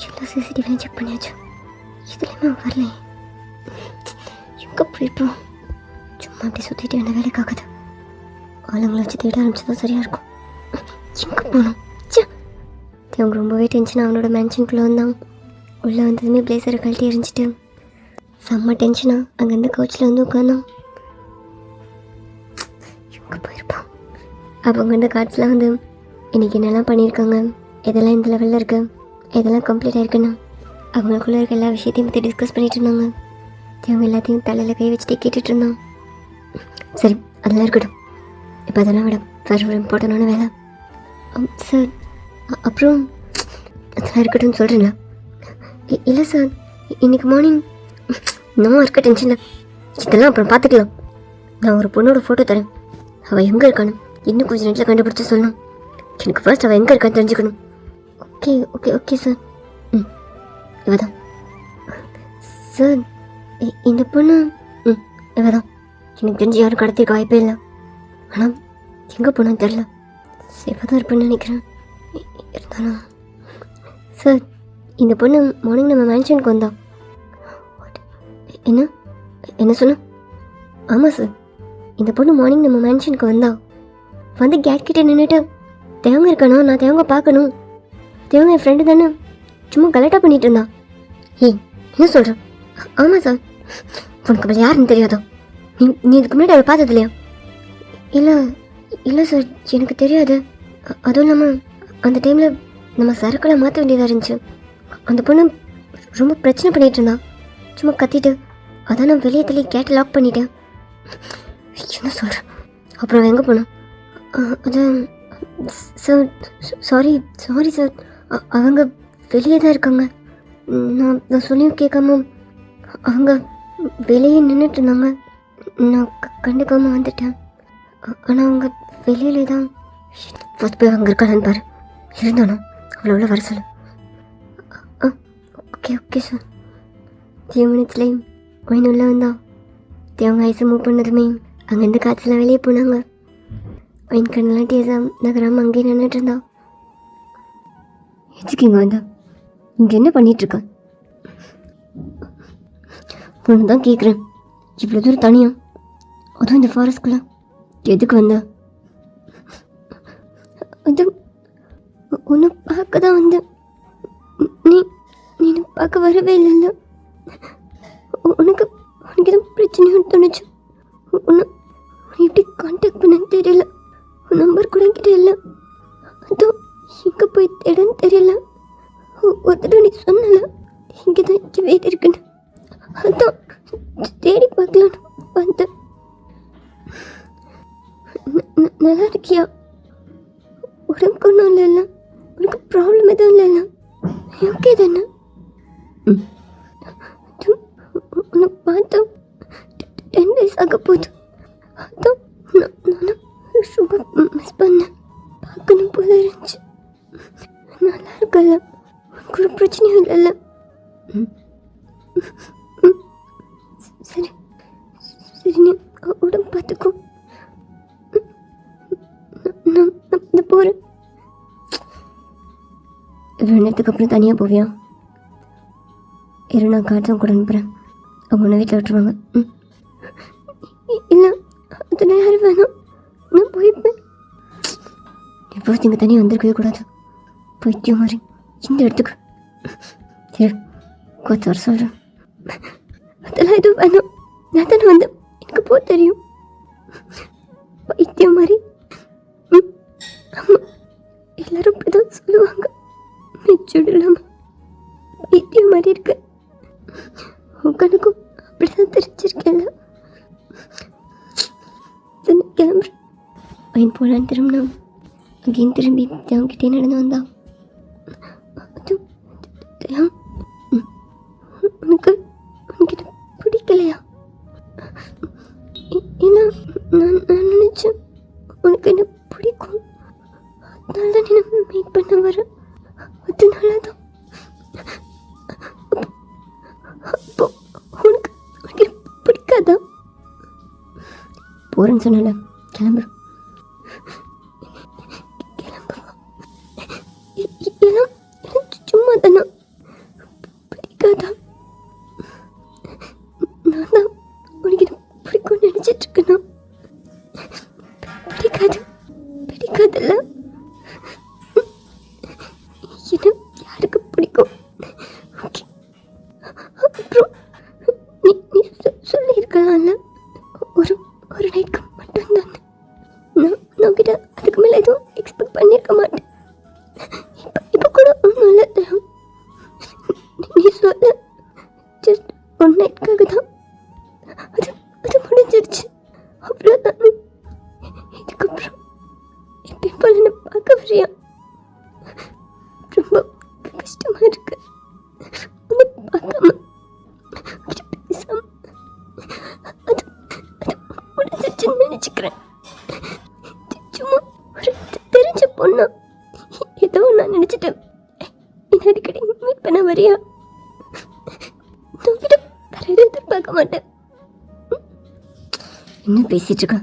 எல்லா சிசிடிவிலையும் செக் பண்ணியாச்சு, இதுலேயுமே வரலையே. எங்கே போயிருப்போம்? சும்மா அப்படி சுற்றிட்டு என்ன வேலைக்காகுது. ஆளுங்களை வச்சு தேட ஆரம்பிச்சதான் சரியாக இருக்கும். எங்கே போகணும்? தேவன் ரொம்பவே டென்ஷன் அவனோட மேன்ஷனுக்குள்ளே வந்தான். உள்ளே வந்ததுமே பிளேசரை கழட்டி எரிஞ்சிட்டு செம்ம டென்ஷனாக அங்கேருந்து கவுச்சில் வந்து உட்காந்தான். எங்கே போயிருப்பான்? அப்போ அங்கேருந்து கார்ட்ஸ்லாம் வந்து இன்றைக்கி என்னெல்லாம் பண்ணியிருக்காங்க, எதெல்லாம் இந்த லெவலில் இருக்குது, எதெல்லாம் கம்ப்ளீட் ஆகிருக்குன்னு அவங்களுக்குள்ளே இருக்க எல்லா விஷயத்தையும் பற்றி டிஸ்கஸ் பண்ணிகிட்டு இருந்தாங்க. தேவன் எல்லாத்தையும் தலையில் கை வச்சுட்டே கேட்டுட்டு இருந்தான். சரி அதெல்லாம் இருக்கட்டும், இப்போ அதெல்லாம் விட வேறு ஒரு இம்பார்ட்டண்டான வேலை. சார் அப்புறம் அதெல்லாம் இருக்கட்டும்னு சொல்கிறீங்களா? இல்லை சார், இன்றைக்கி மார்னிங் இன்னமும் இருக்க டென்ஷனில் இதெல்லாம் அப்புறம் பார்த்துக்கலாம். நான் ஒரு பொண்ணோட ஃபோட்டோ தரேன், அவள் எங்கே இருக்கான்னு இன்னும் கொஞ்சம் நேரத்தில் கண்டுபிடிச்சி சொல்லணும். எனக்கு ஃபர்ஸ்ட் அவள் எங்கே இருக்கான்னு தெரிஞ்சுக்கணும். Okay okay okay sir. இவ தான் சார், இந்த பொண்ணு. இவ தான். எனக்கு தெரிஞ்சு யாரும் கடத்திருக்க வாய்ப்பே இல்லை. ஆனால் எங்கே போனான்னு தெரில. சேஃபாக தான் இருப்பேன்னு நினைக்கிறேன். இருந்தாலும் சார் இந்த பொண்ணு மார்னிங் நம்ம மேன்ஷனுக்கு வந்தா. என்ன என்ன சொன்ன? ஆமாம் சார், இந்த பொண்ணு மார்னிங் நம்ம மேன்ஷனுக்கு வந்தா. வந்து கேட் கிட்டே நின்றுட்டு தேவங்க இருக்கானா, நான் தேவங்க பார்க்கணும், தேவங்க என் ஃப்ரெண்டு தானே, சும்மா கலெக்டாக பண்ணிட்டு இருந்தா. ஏய் என்ன சொல்கிற? ஆமாம் சார். உனக்கு அவள் யாருன்னு தெரியாதோ? நீ இதுக்கு முன்னாடி அவளை பார்த்தது இல்லையா? இல்லை இல்லை சார், எனக்கு தெரியாது. அதுவும் இல்லாமல் அந்த டைமில் நம்ம சரக்கெல்லாம் மாற்ற வேண்டியதாக இருந்துச்சு. அந்த பொண்ணு ரொம்ப பிரச்சனை பண்ணிகிட்டு இருந்தா, சும்மா கத்திட்டு. அதான் நான் வெளியே தள்ளி கேட்டை லாக் பண்ணிட்டேன். என்ன சொல்கிறேன்? அப்புறம் எங்கே போனோம்? அது சார், சாரி சார், அவங்க வெளியே தான் இருக்காங்க. நான் சொல்லியும் கேட்காம அவங்க வெளியே நின்றுட்டு இருந்தாங்க. நான் கண்டுக்காமல் வந்துட்டேன். ஆனால் அவங்க வெளியிலே தான். ஃபஸ்ட் போய் அங்கே இருக்காளான்னு பாரு. இருந்தானோ அவ்வளோ வர சொல்லு. Okay sir. 3 மினிட்ஸ்லேயும் ஒயின் உள்ள வந்தா. தேவங்க ஐஸை மூவ் பண்ணதுமே அங்கேருந்து காய்ச்சலாம் வெளியே போனாங்க. ஒயின் கண்ணெல்லாம் டீஸாக நகராமல் அங்கேயே நின்றுட்டு இருந்தா. எதுக்கு இங்கே வந்தா? இங்கே என்ன பண்ணிகிட்ருக்க? பொண்ணு தான் கேட்குறேன், இவ்வளோ தூரம் தனியாக, அதுவும் இந்த ஃபாரஸ்ட்குள்ளே எதுக்கு வந்த? அது உன்னை பார்க்க தான் வந்தேன். நீ பார்க்க வரவே இல்லைல்ல. உனக்கு எதுவும் பிரச்சனையும் தோணுச்சு. உன்னை எப்படி கான்டாக்ட் பண்ணன்னு தெரியல. உன் நம்பர் கூட என்கிட்ட இல்லை. அதுவும் எங்கே போய் தேடன்னு தெரியல. ஒருத்தர் நீ சொன்னல இங்கே தான் இங்கே வீடு இருக்குன்னு, அதான் தேடி பார்க்கலான்னு வந்தேன். நல்லா இருக்கியா? உடம்புக்கு ஒன்றும் இல்லைல்ல? உனக்கு ப்ராப்ளம் எதுவும் இல்லைல்ல? ஓகே தானே? உன்னை பார்த்தோம் 10 days ஆக போகுது. அதான் நானும் ரொம்ப மிஸ் பண்ணேன். பார்க்கணும் போல இருந்துச்சு. நல்லா இருக்கல? உனக்கு ஒரு பிரச்சனையும் இல்லைல்ல? சரி நீ உடம்பு பார்த்துக்கோ. நான் போகிறேன். இவ்வளோ நேரத்துக்கு அப்புறம் தனியாக போவியா? நான் கார்ட்ஸும் கூட அனுப்புகிறேன். அவங்க ஒன்று வீட்டில் விட்டுருவாங்க. இல்லை அதெல்லாம் யாரும் வேணும், நான் போய்ப்பேன். எப்போ இங்கே தனியாக வந்திருக்கவே கூடாது. போய்த்தியும் மாதிரி இந்த இடத்துக்கு சரி கொஞ்சம் வர சொல்கிறேன். அதெல்லாம் எதுவும் வேணும், நான் தானே வந்து எனக்கு போக தெரியும். பைத்தியம் மாதிரி. ஆமாம், எல்லாரும் அப்படிதான் சொல்லுவாங்க. மெச்சூர்டு இல்லாமல் பைத்தியம் மாதிரி இருக்கு. உங்களுக்கும் அப்படிதான் தெரிஞ்சிருக்கேன்ல. கிளம்புறேன். பையன் போலான்னு திரும்பினா அங்கேயும் திரும்பி தேவங்கிட்டே நடந்து வந்தான். உனக்கு பிடிக்கலையா? ஏன்னா நான் நினச்சேன் உனக்கு என்ன பிடிக்கும், அதனால தான் நீ மீட் பண்ண வர. அதனால தான். அப்போ உனக்கு பிடிக்காதா? போகிறேன்னு சொன்னல, கிளம்பு. சும்மா தானே, பிடிக்காதா? நான் தான் உனக்கு பிடிக்கும்னு நினச்சிட்டு இருக்கேனா? பிடிக்காதுல்ல? என்ன யாருக்கு பிடிக்கும்? ஓகே, அப்புறம் நீ சொல்லியிருக்கலாம்ல ஒரு நைட்க்கு மட்டும் தானே. நான் கிட்ட அதுக்கு மேலே எதுவும் எக்ஸ்பெக்ட் பண்ணியிருக்க மாட்டேன். இப்போ கூட ஒன்றும் இல்லை. நீ சொல்ல ஜஸ்ட் ஒன் நைட்காக தான். அது முடிஞ்சிருச்சு, அவ்வளோதான். இதுக்கப்புறம் எப்பயும் போல என்ன பார்க்க வரியா? ரொம்ப கஷ்டமாக இருக்கு உன்னை பார்க்காம. பேசாம அது முடிஞ்சிருச்சுன்னு நினச்சிக்கிறேன். சும்மா ஒரு தெரிஞ்ச பொண்ணா ஏதோ நான் நினச்சிட்டேன். என்ன அடிக்கடி மீட் பண்ண வரியா? நான் கிட்ட வேற எதுவும் எதிர்பார்க்க மாட்டேன். என்ன பேசிட்டு இருக்க?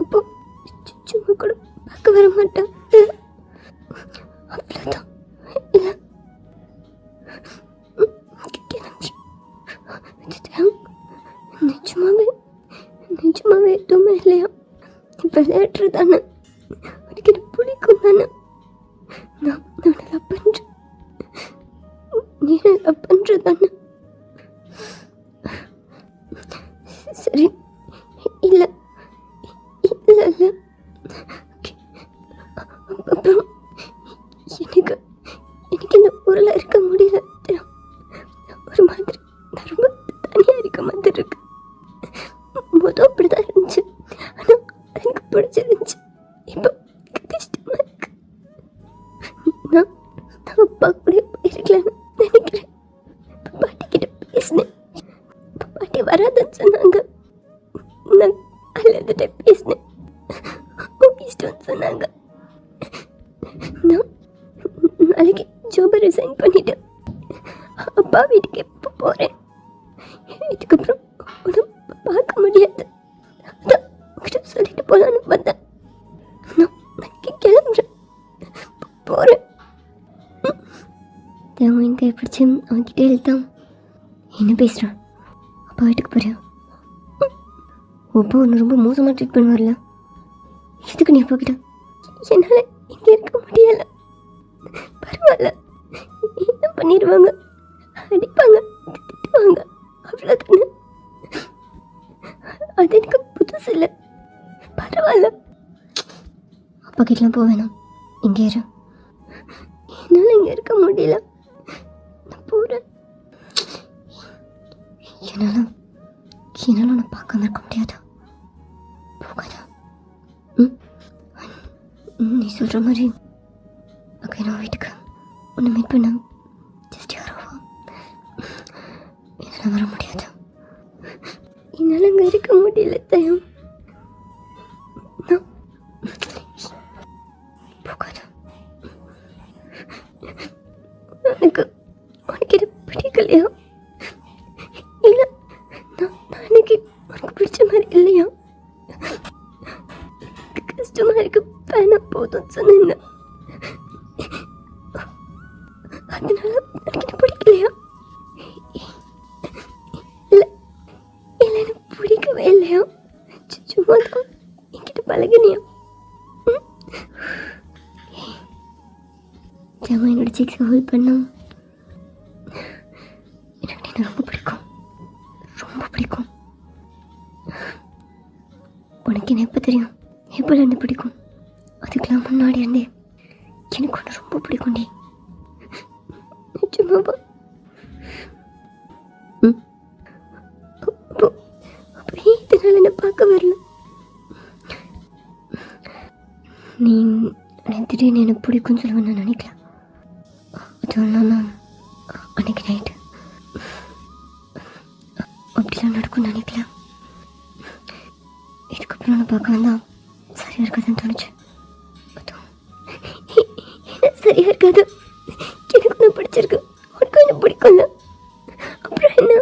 அப்போ சும்மா கூட பார்க்க வர மாட்டேன். அவ்வளோதான், நிஜமாவே நிஜமாவே எதுவுமே இல்லையா? விளையாடுறது தானே, உனக்கு என்ன பிடிக்கும் தானே? நான் லவ் பண்ணுறேன், நீ லவ் பண்ணுறது தானே? சரி, இல்லை இல்லை இல்லை. அப்புறம் எனக்கு எனக்கு இந்த ஊரில் இருக்க முடியல. ஒரு மாதிரி நான் ரொம்ப தனியாக இருக்க மாதிரி இருக்கு. மொதல் அப்படிதான் இருந்துச்சு, ஆனால் எனக்கு பிடிச்சிருந்துச்சு. இப்போ கஷ்டமாக இருக்கு. நான் அப்பா கூட போயிருக்கலான்னு நினைக்கிறேன். பாட்டி கிட்ட பேசினேன். பாட்டி வராதுன்னு சொன்னாங்க. நான் அழுதுகிட்ட பேசினேன். இஷ்டம்னு சொன்னாங்க. நான் நாளைக்கு ஜாபை ரிசைன் பண்ணிட்டேன். அப்பா வீட்டுக்கு எப்போ போகிறேன். இதுக்கப்புறம் உன்னை பார்க்க முடியாது. அதான் உங்ககிட்ட சொல்லிட்டு போகலான்னு வந்தேன். நான் கிளம்புறேன், போகிறேன். அவன் கை பிடிச்சி அவன்கிட்ட இழுத்தான். என்ன பேசுகிறான்? அப்பா வீட்டுக்கு போறியா? அப்பா ஒன்று ரொம்ப மோசமாக ட்ரீட் பண்ணுவார்ல, எதுக்கு நீ அப்பா கிட்ட? என்னால் இங்கே இருக்க முடியல. பரவாயில்ல, என்ன பண்ணிடுவாங்க, அடிப்பாங்க, திட்டுவாங்க, அவ்வளோதானே. அது எனக்கு புதுசு இல்லை. பரவாயில்ல, அப்பா கிட்டலாம் போக வேணாம், இங்கே இரு. என்னால் இங்கே இருக்க முடியல, நான் போகிறேன். என்னால் உன்னை பார்க்காம இருக்க முடியாதா? போகாதா? நீ சொல்கிற மாதிரி ஓகே, நான் வீட்டுக்கு உன்னை மீட் பண்ண ஜஸ்ட் யாரோவா? என்னால் வர முடியாது. என்னால் அங்கே இருக்க முடியல தயம். போகாதா? உனக்கு இது பிடிக்கலையா? இல்லை, நான் அன்னைக்கு உனக்கு பிடிச்ச மாதிரி இல்லையா? கஷ்டமாக இருக்கு, வேணாம் போதும் சொன்னேன். அதனால எனக்கு பிடிக்கலையா? இல்லை இல்லை, எனக்கு பிடிக்கவே இல்லையா? சும்மா தான் என்கிட்ட பழகினியா? ஜமா என்னோட சிக்ஸை ஹோல்ட் பண்ணோம். எனக்கு என்ன ரொம்ப பிடிக்கும், ரொம்ப பிடிக்கும். உனக்கு என்ன எப்போ தெரியும்? எப்போல என்ன பிடிக்கும்? அதுக்கெல்லாம் முன்னாடி இருந்தே எனக்கு ஒன்று ரொம்ப பிடிக்கும். டி நிஜமாவா? அப்போ இதனால என்ன பார்க்க வரல? நீ திடீர்னு எனக்கு பிடிக்கும்னு சொல்லுவேன் நான் நினைக்கல. அது ஒன்றா அன்னைக்கு நைட்டு அப்படிலாம் நடக்கும்னு நினைக்கல. இதுக்கப்புறம் நான் பார்க்க வந்தா சரியாக இருக்காதுன்னு தோணுச்சு. அதுவும் என்ன சரியாக இருக்காது? எனக்கு ஒன்று பிடிச்சிருக்கு, உனக்கு என்ன பிடிக்கும்ல, அப்புறம் என்ன?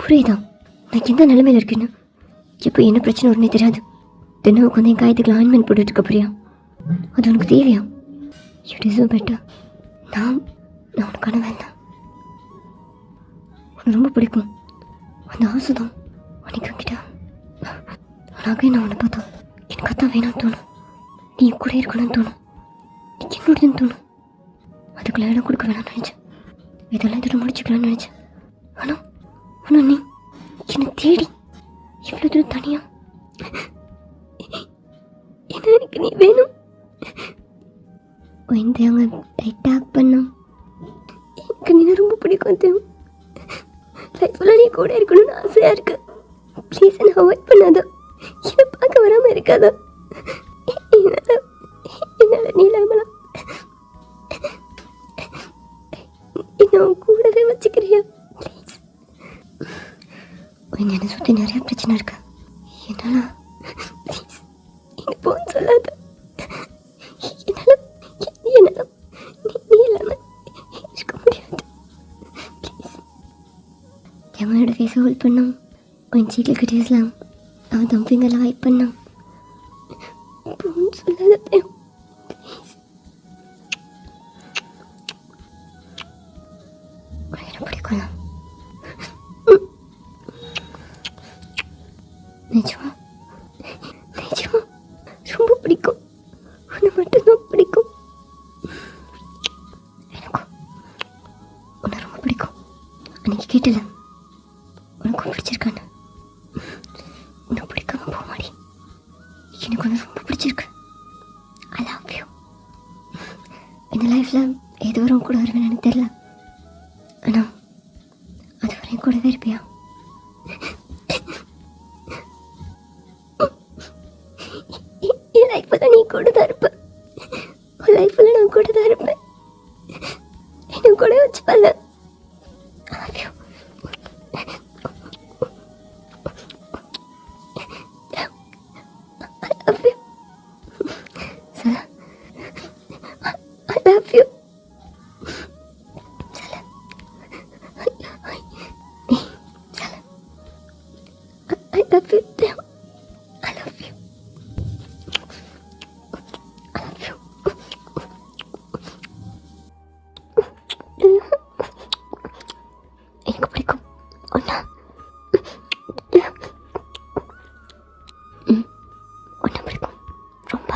புரியுதா நான் எந்த நிலைமையில் இருக்கேன்னு? இப்போ என்ன பிரச்சனை உடனே தெரியாது. தினமுக்கு வந்து என் காயத்துக்கு ஆயின்மெண்ட் போட்டுட்டு இருக்க போறியா? அது உனக்கு தேவையா? You deserve better. நான் உனக்கான வேண்டாம். உனக்கு ரொம்ப பிடிக்கும், அந்த ஆசை தான் உனக்கு கிட்ட. ஆனாக நான் உன்னை பார்த்தா எனக்கு அதான் வேணும்னு தோணும். நீ கூட இருக்கணும்னு தோணும், நீ என்னோடதுன்னு தோணும். அதுக்குள்ள இடம் கொடுக்க வேணாம்னு நினச்சேன், இதெல்லாம் இதோட முடிச்சுக்கலாம்னு நினச்சேன். ஆனால் நீ என்னை தேடி இவ்வளோ தூரம் தனியா. என்ன எனக்கு நீ வேணும்? அவங்க டைட்டாக் பண்ணோம். எனக்கு நீ ரொம்ப பிடிக்கும் தேவும். லைஃப்பில் நீ கூட இருக்கணும்னு ஆசையாக இருக்கு. ப்ளீஸ் என்ன அவாய்ட் பண்ணாத, என்னை பார்க்க வராமல் இருக்காத. என்னால் நீ இல்லாமலாம் என்ன கூடவே வச்சுக்கிறியா? ப்ளீஸ். என்னை சுற்றி நிறைய பிரச்சனை இருக்கு. என்னால் ப்ளீஸ் இங்கே போன்னு சொல்லாத. என்னால் நீ இல்லாமல் இருக்க முடியாது. ப்ளீஸ். கேமரோட ஃபேஸை ஹோல்ட் பண்ணோம். உன் சீக்கில் கட்டிஸ்லாம் அவன் தம் ஃபிங்கரில் வைப் பண்ணான். போன்னு சொல்லாத ப்ளீஸ். பிடிக்கும். நிஜமா நிஜமா ரொம்ப பிடிக்கும். உன்னை மட்டும்தான் பிடிக்கும். எனக்கும் உன்னை ரொம்ப பிடிக்கும். அன்னைக்கு கேட்டல உனக்கும் பிடிச்சிருக்கான்னு. உன்னை பிடிக்காம போக மாடி. எனக்கு உன்னை ரொம்ப பிடிச்சிருக்கு. I love you. இந்த லைஃப்பில் ஏதோ ஒரு கூட வருவேன்னு எனக்கு தெரியல. ஆனால் அது வரையும் கூடவே இருப்பியா? என் லைஃப்பில் நீ கூட தான் இருப்ப. உன் லைஃப்பில் நான் கூட தான் இருப்பேன். என்னை கூட வச்சுப்பல்ல. I love you. I love you. Sala. I love you. Sala. Sala. I love you. I love you. I love you. எனக்கு பிடிக்கும் ஒன்னா. ஒன்னா பிடிக்கும் ரொம்ப.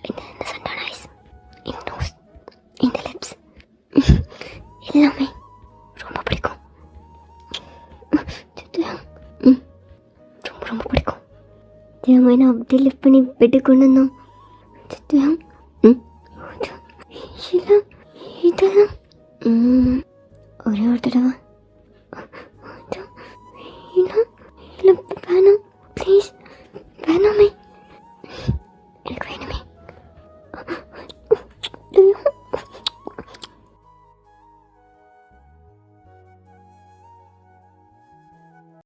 இந்த சண்டான ஐஸ், இந்த நோஸ், இந்த லிப்ஸ் எல்லாமே ரொம்ப பிடிக்கும். ரொம்ப ரொம்ப பிடிக்கும். தேவை நான் அப்படியே லிஃப்ட் பண்ணி பெட்டு கொண்டு வந்தோம். இதெல்லாம் ஒரே ஒரு தடவை இல்லை வேணாம் ப்ளீஸ் வேணாமே.